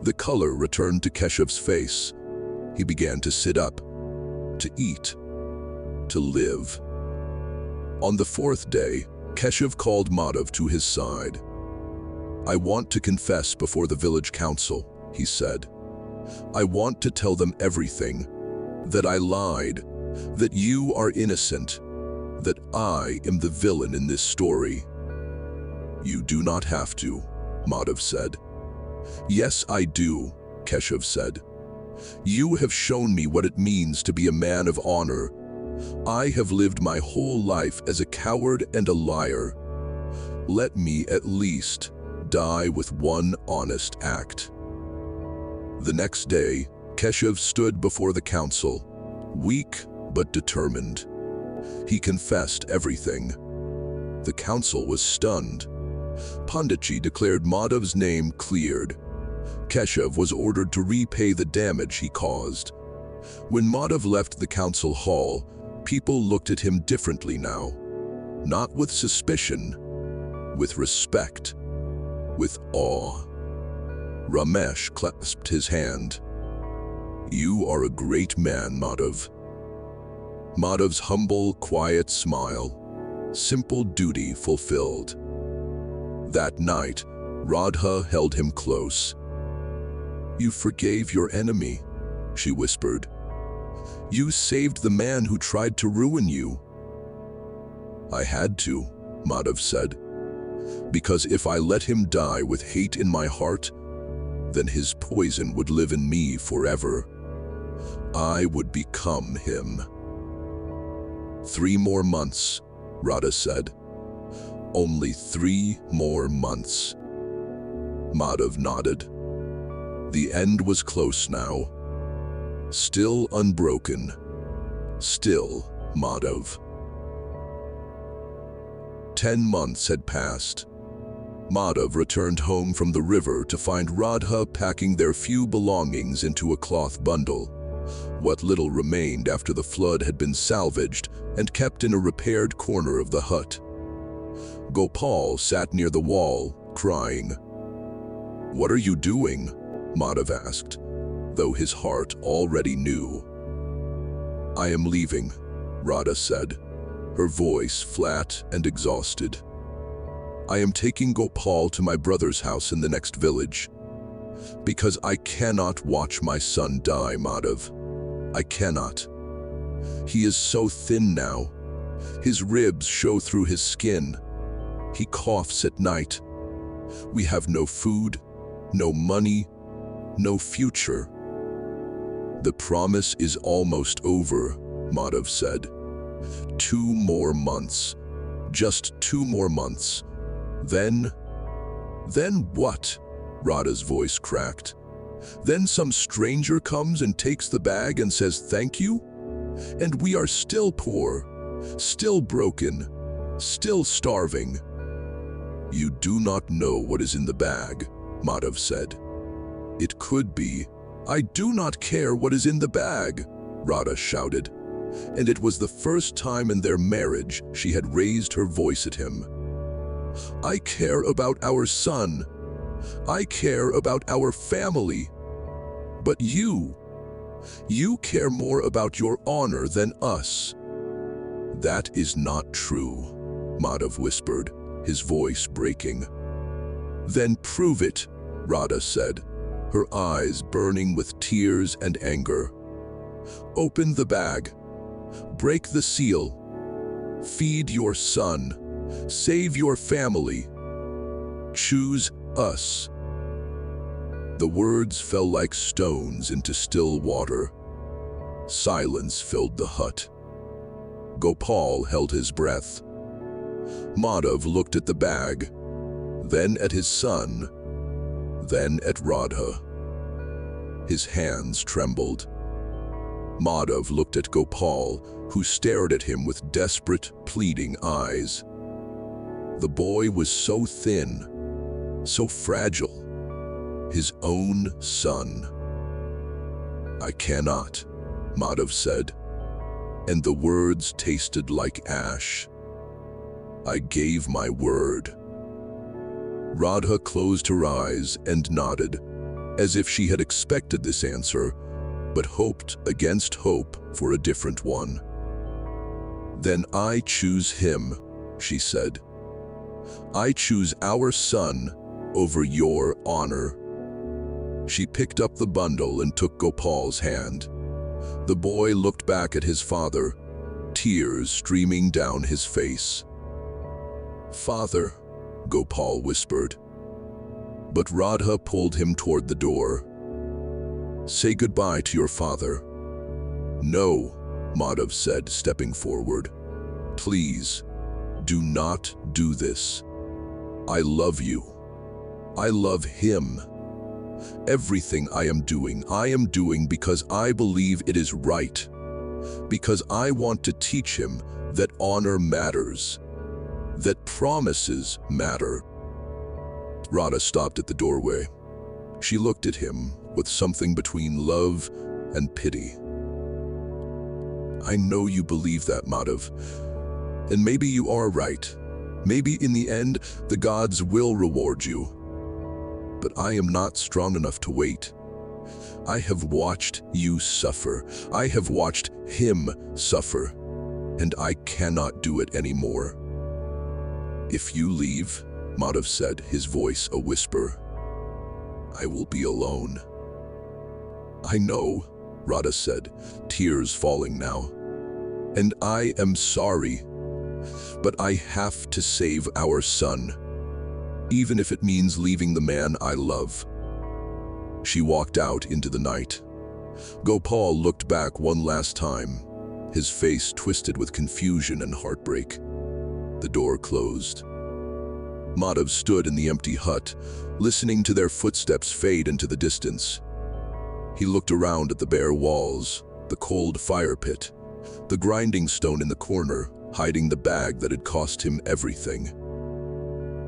The color returned to Keshav's face. He began to sit up, to eat, to live. On the 4th day, Keshav called Madhav to his side. I want to confess before the village council, he said. I want to tell them everything, that I lied, that you are innocent, that I am the villain in this story. You do not have to, Madhav said. Yes, I do, Keshav said. You have shown me what it means to be a man of honor. I have lived my whole life as a coward and a liar. Let me at least die with one honest act. The next day, Keshav stood before the council, weak but determined. He confessed everything. The council was stunned. Panditji declared Madhav's name cleared. Keshav was ordered to repay the damage he caused. When Madhav left the council hall, people looked at him differently now. not with suspicion, with respect, with awe. Ramesh clasped his hand. "You are a great man, Madhav." Madhav's humble, quiet smile, simple duty fulfilled. That night, Radha held him close. "You forgave your enemy," she whispered. "You saved the man who tried to ruin you." "I had to," Madhav said, "because if I let him die with hate in my heart, then his poison would live in me forever. I would become him." 3 more months, Radha said. "Only 3 more months." Madhav nodded. The end was close now. Still unbroken. Still Madhav. 10 months had passed. Madhav returned home from the river to find Radha packing their few belongings into a cloth bundle. What little remained after the flood had been salvaged and kept in a repaired corner of the hut. Gopal sat near the wall, crying. "What are you doing?" Madhav asked, though his heart already knew. "I am leaving," Radha said, her voice flat and exhausted. "I am taking Gopal to my brother's house in the next village. Because I cannot watch my son die, Madhav. I cannot. He is so thin now. His ribs show through his skin. He coughs at night. We have no food, no money, no future." "The promise is almost over," Madhav said. 2 more months. Just 2 more months. Then what?" Radha's voice cracked. "Then some stranger comes and takes the bag and says thank you? And we are still poor, still broken, still starving." "You do not know what is in the bag," Madhav said. "It could be." "I do not care what is in the bag," Radha shouted. And it was the first time in their marriage she had raised her voice at him. "I care about our son. I care about our family. But you care more about your honor than us." "That is not true," Madhav whispered, his voice breaking. "Then prove it," Radha said, her eyes burning with tears and anger. "Open the bag. Break the seal. Feed your son. Save your family. Choose us." The words fell like stones into still water. Silence filled the hut. Gopal held his breath. Madhav looked at the bag, then at his son, then at Radha. His hands trembled. Madhav looked at Gopal, who stared at him with desperate, pleading eyes. The boy was so thin, so fragile. His own son. "I cannot," Madhav said, and the words tasted like ash. "I gave my word." Radha closed her eyes and nodded, as if she had expected this answer, but hoped against hope for a different one. "Then I choose him," she said. "I choose our son over your honor." She picked up the bundle and took Gopal's hand. The boy looked back at his father, tears streaming down his face. "Father," Gopal whispered. But Radha pulled him toward the door. "Say goodbye to your father." "No," Madhav said, stepping forward. "Please, do not do this. I love you. I love him. Everything I am doing because I believe it is right. Because I want to teach him that honor matters, that promises matter." Radha stopped at the doorway. She looked at him with something between love and pity. "I know you believe that, Madhav, And maybe you are right. Maybe in the end, the gods will reward you. But I am not strong enough to wait. I have watched you suffer. I have watched him suffer. And I cannot do it anymore. If you leave, Madhav said, his voice a whisper, I will be alone. I know, Radha said, tears falling now. And I am sorry. But I have to save our son, even if it means leaving the man I love. She walked out into the night. Gopal looked back one last time, his face twisted with confusion and heartbreak. The door closed. Madhav stood in the empty hut, listening to their footsteps fade into the distance. He looked around at the bare walls, the cold fire pit, the grinding stone in the corner, hiding the bag that had cost him everything.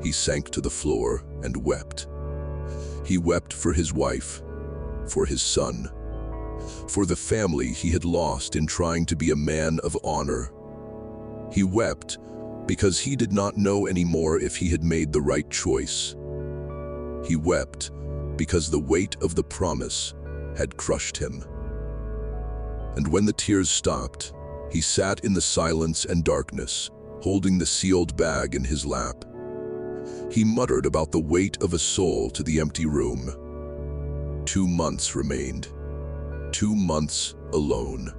He sank to the floor and wept. He wept for his wife, for his son, for the family he had lost in trying to be a man of honor. He wept because he did not know anymore if he had made the right choice. He wept because the weight of the promise had crushed him. And when the tears stopped, he sat in the silence and darkness, holding the sealed bag in his lap. He muttered about the weight of a soul to the empty room. 2 months remained. 2 months alone.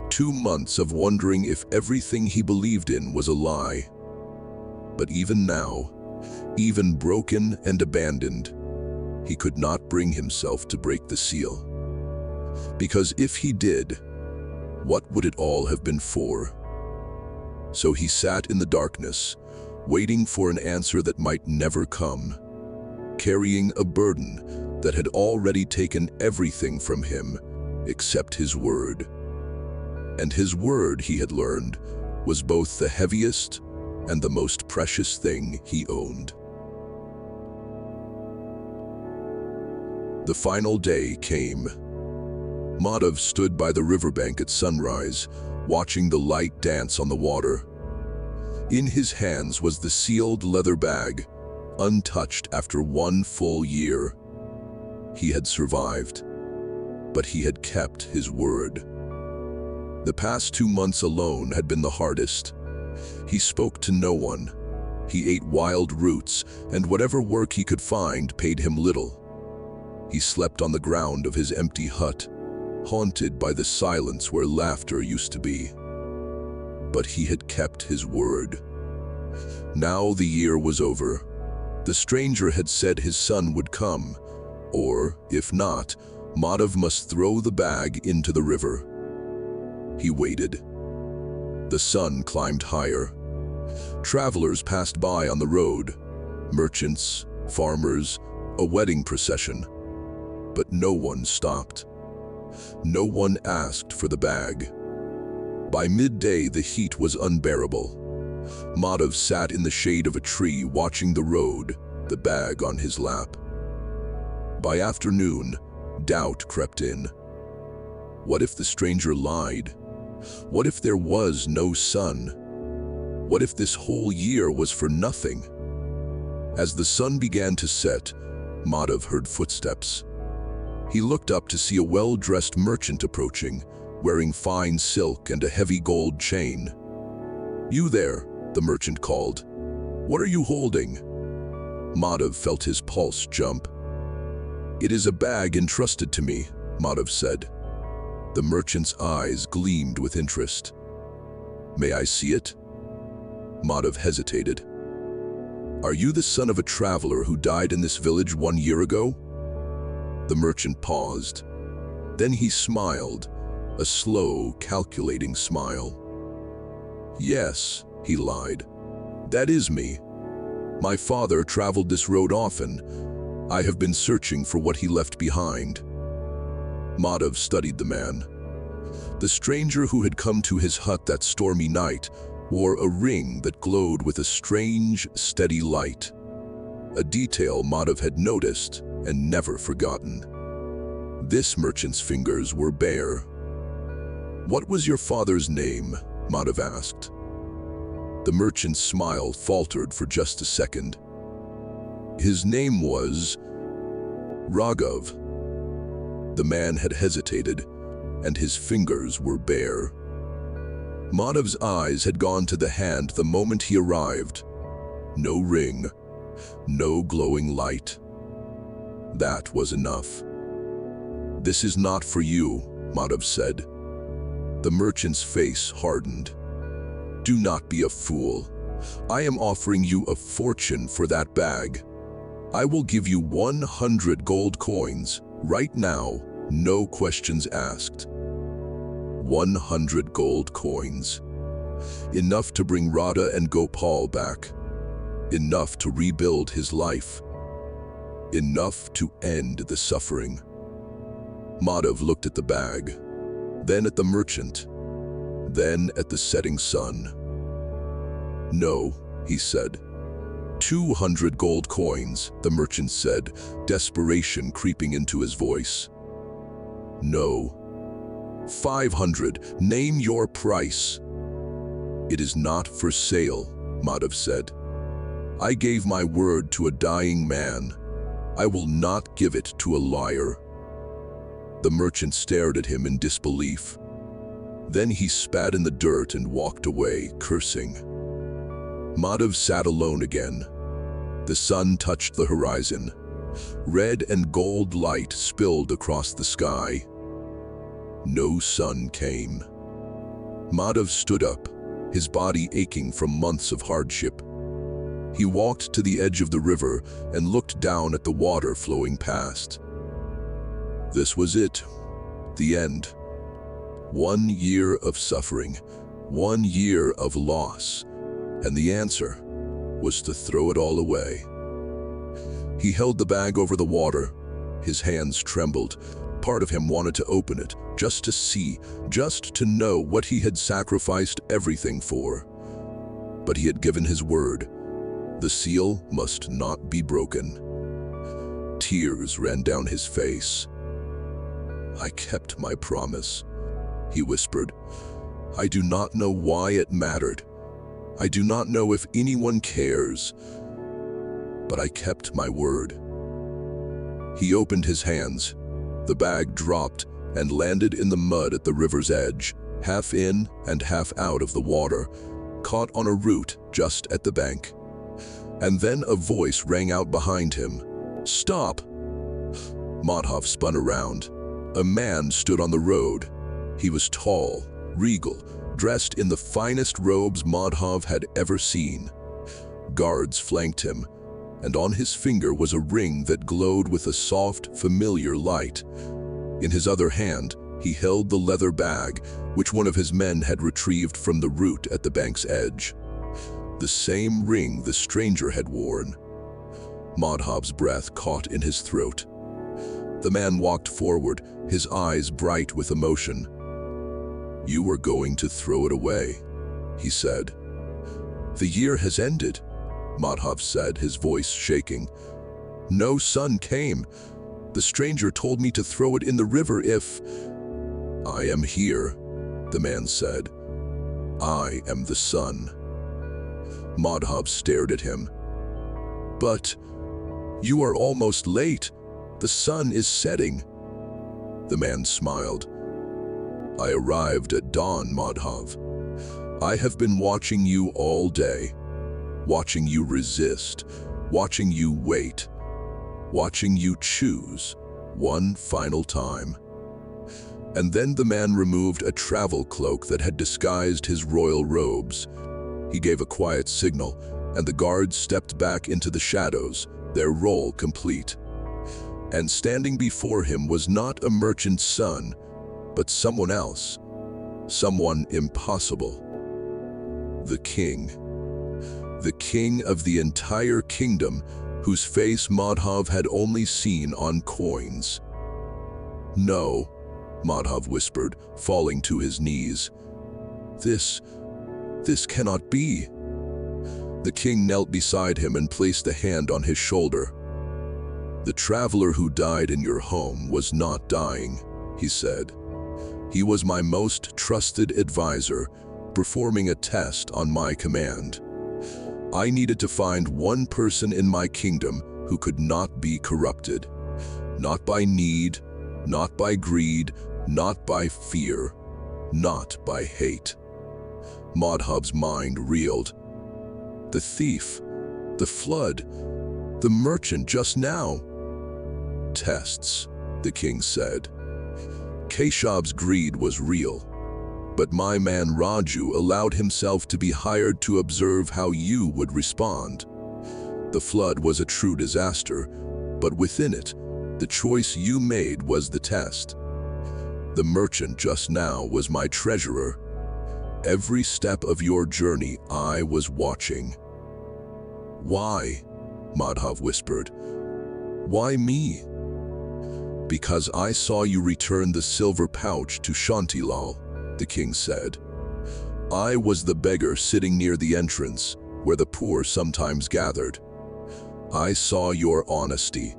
2 months of wondering if everything he believed in was a lie. But even now, even broken and abandoned, he could not bring himself to break the seal. Because if he did, what would it all have been for? So he sat in the darkness, waiting for an answer that might never come, carrying a burden that had already taken everything from him except his word. And his word, he had learned, was both the heaviest and the most precious thing he owned. The final day came. Madhav stood by the riverbank at sunrise, watching the light dance on the water. In his hands was the sealed leather bag, untouched after 1 full year. He had survived, but he had kept his word. The past 2 months alone had been the hardest. He spoke to no one. He ate wild roots, and whatever work he could find paid him little. He slept on the ground of his empty hut, haunted by the silence where laughter used to be. But he had kept his word. Now the year was over. The stranger had said his son would come, or, if not, Madhav must throw the bag into the river. He waited. The sun climbed higher. Travelers passed by on the road, merchants, farmers, a wedding procession. But no one stopped. No one asked for the bag. By midday, the heat was unbearable. Madhav sat in the shade of a tree watching the road, the bag on his lap. By afternoon, doubt crept in. What if the stranger lied? What if there was no sun? What if this whole year was for nothing? As the sun began to set, Madhav heard footsteps. He looked up to see a well-dressed merchant approaching, wearing fine silk and a heavy gold chain. "You there," the merchant called. "What are you holding?" Madhav felt his pulse jump. "It is a bag entrusted to me," Madhav said. The merchant's eyes gleamed with interest. "May I see it?" Madhav hesitated. "Are you the son of a traveler who died in this village 1 year ago?" The merchant paused. Then he smiled, a slow, calculating smile. "Yes," he lied. "That is me. My father traveled this road often. I have been searching for what he left behind." Madhav studied the man. The stranger who had come to his hut that stormy night wore a ring that glowed with a strange, steady light. A detail Madhav had noticed and never forgotten. This merchant's fingers were bare. "What was your father's name?" Madhav asked. The merchant's smile faltered for just a second. His name was Raghav. The man had hesitated, and his fingers were bare. Madhav's eyes had gone to the hand the moment he arrived. No ring, no glowing light. That was enough. "This is not for you," Madhav said. The merchant's face hardened. "Do not be a fool. I am offering you a fortune for that bag. I will give you 100 gold coins, right now, no questions asked." 100 gold coins. Enough to bring Radha and Gopal back. Enough to rebuild his life. Enough to end the suffering. Madhav looked at the bag, then at the merchant, then at the setting sun. "No," he said. 200 gold coins, the merchant said, desperation creeping into his voice. "No. 500, name your price." "It is not for sale," Madhav said. "I gave my word to a dying man. I will not give it to a liar." The merchant stared at him in disbelief. Then he spat in the dirt and walked away, cursing. Madhav sat alone again. The sun touched the horizon. Red and gold light spilled across the sky. No sun came. Madhav stood up, his body aching from months of hardship. He walked to the edge of the river and looked down at the water flowing past. This was it, the end. 1 year of suffering, 1 year of loss, and the answer was to throw it all away. He held the bag over the water. His hands trembled. Part of him wanted to open it, just to see, just to know what he had sacrificed everything for. But he had given his word. The seal must not be broken. Tears ran down his face. "I kept my promise," he whispered. "I do not know why it mattered. I do not know if anyone cares. But I kept my word." He opened his hands. The bag dropped and landed in the mud at the river's edge, half in and half out of the water, caught on a root just at the bank. And then a voice rang out behind him. "Stop!" Madhav spun around. A man stood on the road. He was tall, regal, dressed in the finest robes Madhav had ever seen. Guards flanked him, and on his finger was a ring that glowed with a soft, familiar light. In his other hand, he held the leather bag, which one of his men had retrieved from the root at the bank's edge. The same ring the stranger had worn. Madhav's breath caught in his throat. The man walked forward, his eyes bright with emotion. "You are going to throw it away," he said. "The year has ended," Madhav said, his voice shaking. "No sun came. The stranger told me to throw it in the river if—" "I am here," the man said. "I am the sun." Madhav stared at him. "But you are almost late. The sun is setting." The man smiled. "I arrived at dawn, Madhav. I have been watching you all day, watching you resist, watching you wait, watching you choose one final time." And then the man removed a travel cloak that had disguised his royal robes. He gave a quiet signal, and the guards stepped back into the shadows, their role complete. And standing before him was not a merchant's son, but someone else, someone impossible. The king of the entire kingdom, whose face Madhav had only seen on coins. "No," Madhav whispered, falling to his knees. This cannot be." The king knelt beside him and placed a hand on his shoulder. "The traveler who died in your home was not dying," he said. "He was my most trusted advisor, performing a test on my command. I needed to find one person in my kingdom who could not be corrupted. Not by need, not by greed, not by fear, not by hate. Madhav's mind reeled. The thief, the flood, the merchant just now. Tests, the king said. Keshav's greed was real, but my man Raju allowed himself to be hired to observe how you would respond. The flood was a true disaster, but within it, the choice you made was the test. The merchant just now was my treasurer. Every step of your journey I was watching. Why? Madhav whispered. Why me? Because I saw you return the silver pouch to Shantilal, the king said. I was the beggar sitting near the entrance, where the poor sometimes gathered. I saw your honesty,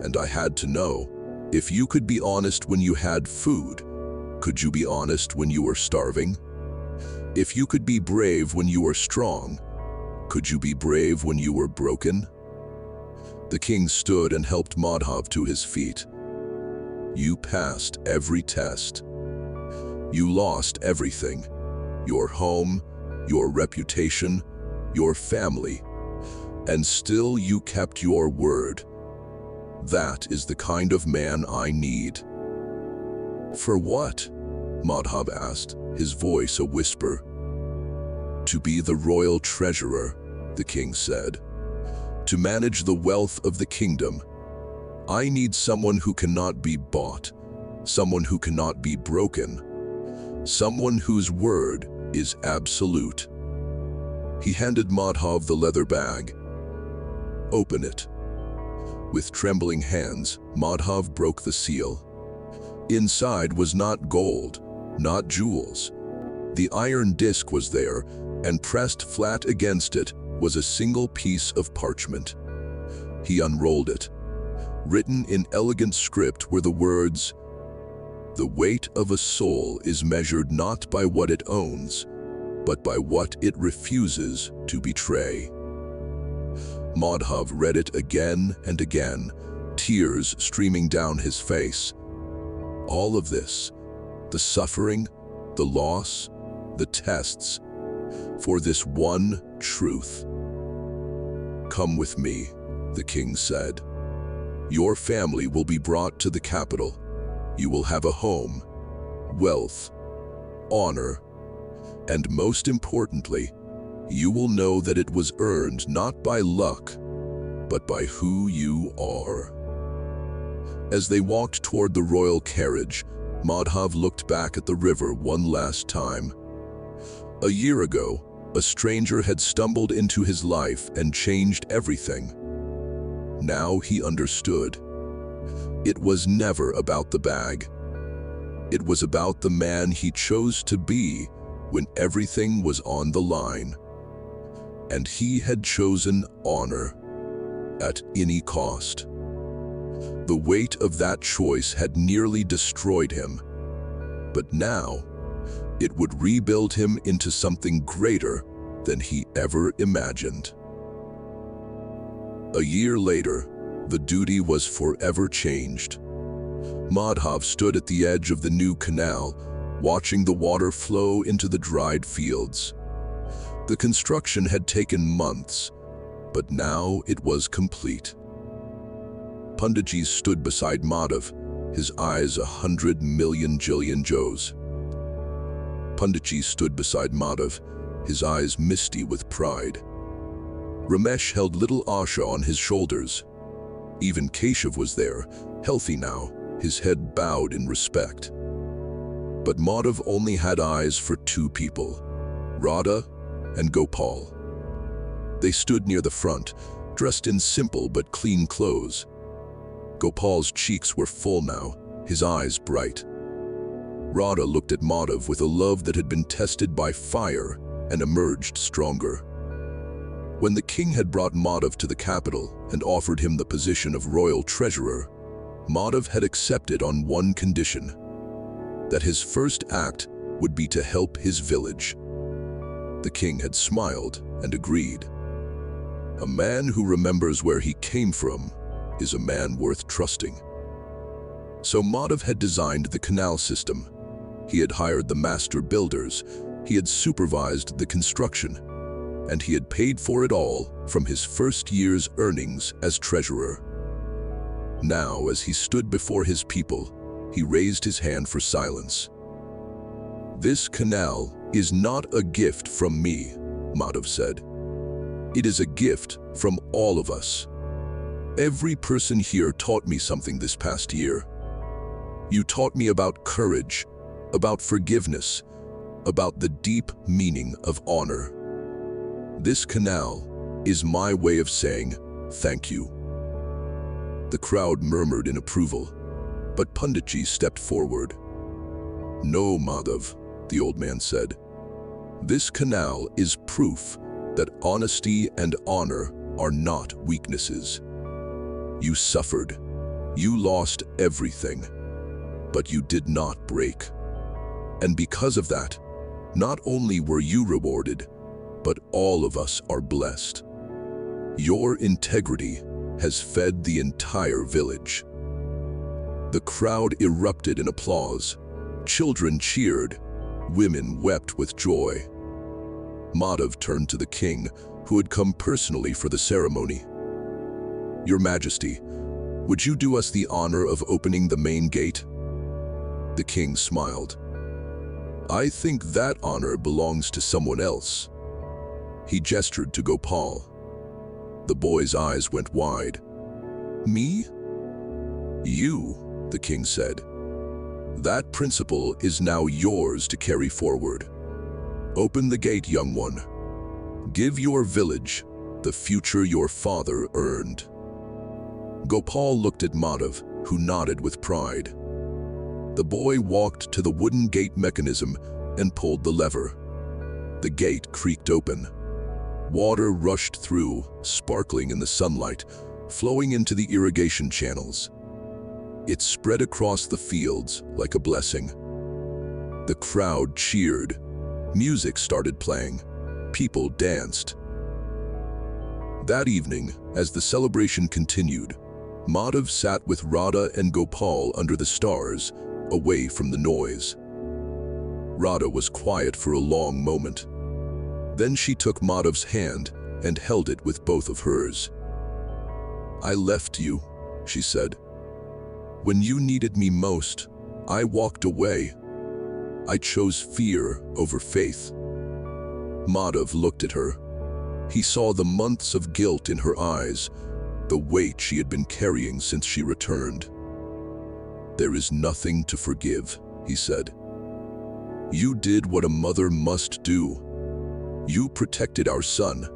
and I had to know, if you could be honest when you had food, could you be honest when you were starving? If you could be brave when you were strong, could you be brave when you were broken? The king stood and helped Madhav to his feet. You passed every test. You lost everything. Your home, your reputation, your family. And still you kept your word. That is the kind of man I need. For what? Madhav asked, his voice a whisper. To be the royal treasurer, the king said. To manage the wealth of the kingdom. I need someone who cannot be bought, someone who cannot be broken, someone whose word is absolute. He handed Madhav the leather bag. Open it. With trembling hands, Madhav broke the seal. Inside was not gold, not jewels. The iron disc was there, and pressed flat against it was a single piece of parchment. He unrolled it. Written in elegant script were the words, "The weight of a soul is measured not by what it owns, but by what it refuses to betray." Madhav read it again and again, tears streaming down his face. All of this, the suffering, the loss, the tests, for this one truth. Come with me, the king said. Your family will be brought to the capital. You will have a home, wealth, honor, and most importantly, you will know that it was earned not by luck, but by who you are. As they walked toward the royal carriage, Madhav looked back at the river one last time. A year ago, a stranger had stumbled into his life and changed everything. Now he understood. It was never about the bag. It was about the man he chose to be when everything was on the line. And he had chosen honor at any cost. The weight of that choice had nearly destroyed him. But now, it would rebuild him into something greater than he ever imagined. A year later, the duty was forever changed. Madhav stood at the edge of the new canal, watching the water flow into the dried fields. The construction had taken months, but now it was complete. Panditji stood beside Madhav, his eyes 100 million jillion Joes. Panditji stood beside Madhav, his eyes misty with pride. Ramesh held little Asha on his shoulders. Even Keshav was there, healthy now, his head bowed in respect. But Madhav only had eyes for two people, Radha and Gopal. They stood near the front, dressed in simple but clean clothes. Gopal's cheeks were full now, his eyes bright. Radha looked at Madhav with a love that had been tested by fire and emerged stronger. When the king had brought Madhav to the capital and offered him the position of royal treasurer, Madhav had accepted on one condition, that his first act would be to help his village. The king had smiled and agreed. A man who remembers where he came from is a man worth trusting. So Madhav had designed the canal system. He had hired the master builders, he had supervised the construction, and he had paid for it all from his first year's earnings as treasurer. Now, as he stood before his people, he raised his hand for silence. "This canal is not a gift from me," Madhav said. "It is a gift from all of us. Every person here taught me something this past year. You taught me about courage, about forgiveness, about the deep meaning of honor. This canal is my way of saying thank you." The crowd murmured in approval, but Panditji stepped forward. "No, Madhav," the old man said. "This canal is proof that honesty and honor are not weaknesses. You suffered, you lost everything, but you did not break. And because of that, not only were you rewarded, but all of us are blessed. Your integrity has fed the entire village." The crowd erupted in applause. Children cheered. Women wept with joy. Madhav turned to the king, who had come personally for the ceremony. "Your Majesty, would you do us the honor of opening the main gate?" The king smiled. "I think that honor belongs to someone else." He gestured to Gopal. The boy's eyes went wide. "Me?" "You," the king said. "That principle is now yours to carry forward. Open the gate, young one. Give your village the future your father earned." Gopal looked at Madhav, who nodded with pride. The boy walked to the wooden gate mechanism and pulled the lever. The gate creaked open. Water rushed through, sparkling in the sunlight, flowing into the irrigation channels. It spread across the fields like a blessing. The crowd cheered. Music started playing. People danced. That evening, as the celebration continued, Madhav sat with Radha and Gopal under the stars, away from the noise. Radha was quiet for a long moment. Then she took Madhav's hand and held it with both of hers. "I left you," she said. "When you needed me most, I walked away. I chose fear over faith." Madhav looked at her. He saw the months of guilt in her eyes, the weight she had been carrying since she returned. "There is nothing to forgive," he said. "You did what a mother must do. You protected our son.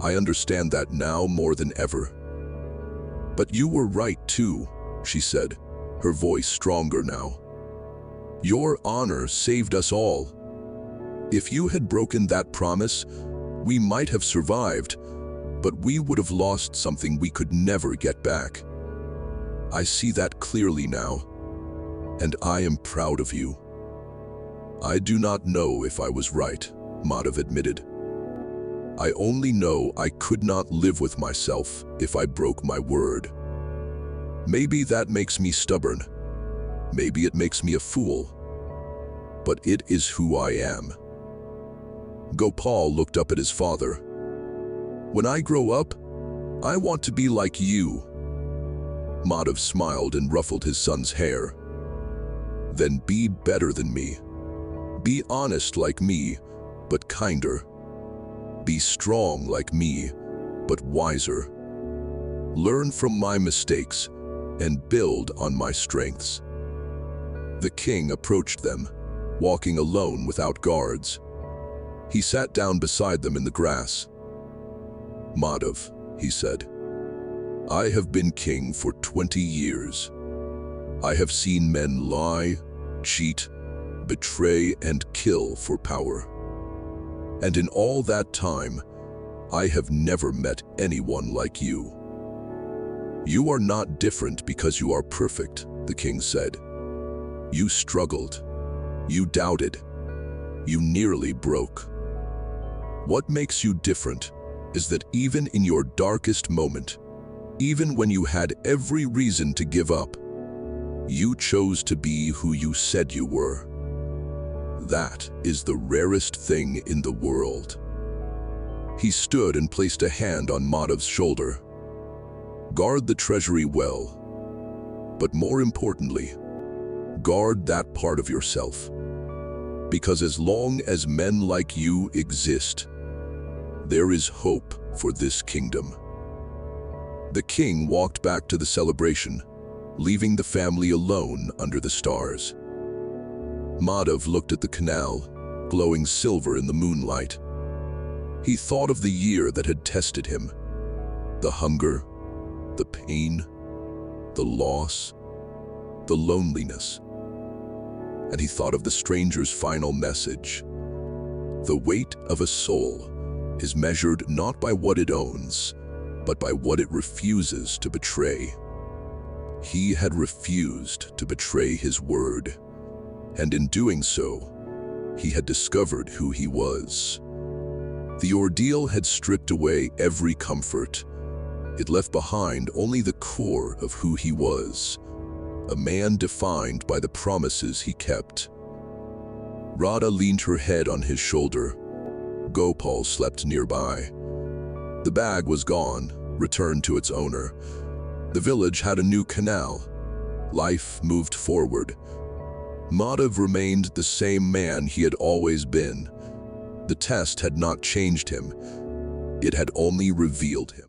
I understand that now more than ever. But you were right too," she said, her voice stronger now. "Your honor saved us all. If you had broken that promise, we might have survived, but we would have lost something we could never get back. I see that clearly now, and I am proud of you." "I do not know if I was right," Madhav admitted. "I only know I could not live with myself if I broke my word. Maybe that makes me stubborn. Maybe it makes me a fool. But it is who I am." Gopal looked up at his father. "When I grow up, I want to be like you." Madhav smiled and ruffled his son's hair. "Then be better than me. Be honest like me, but kinder. Be strong like me, but wiser. Learn from my mistakes and build on my strengths." The king approached them, walking alone without guards. He sat down beside them in the grass. "Madhav," he said, "I have been king for 20 years. I have seen men lie, cheat, betray, and kill for power. And in all that time, I have never met anyone like you." "You are not different because you are perfect," the king said. "You struggled. You doubted. You nearly broke. What makes you different is that even in your darkest moment, even when you had every reason to give up, you chose to be who you said you were. That is the rarest thing in the world. He stood and placed a hand on Madhav's shoulder. Guard the treasury well, but more importantly, guard that part of yourself. Because as long as men like you exist, there is hope for this kingdom. The king walked back to the celebration, leaving the family alone under the stars. Madhav looked at the canal, glowing silver in the moonlight. He thought of the year that had tested him, the hunger, the pain, the loss, the loneliness. And he thought of the stranger's final message. The weight of a soul is measured not by what it owns, but by what it refuses to betray. He had refused to betray his word, and in doing so, he had discovered who he was. The ordeal had stripped away every comfort. It left behind only the core of who he was, a man defined by the promises he kept. Radha leaned her head on his shoulder. Gopal slept nearby. The bag was gone, returned to its owner. The village had a new canal. Life moved forward. Madhav remained the same man he had always been. The test had not changed him. It had only revealed him.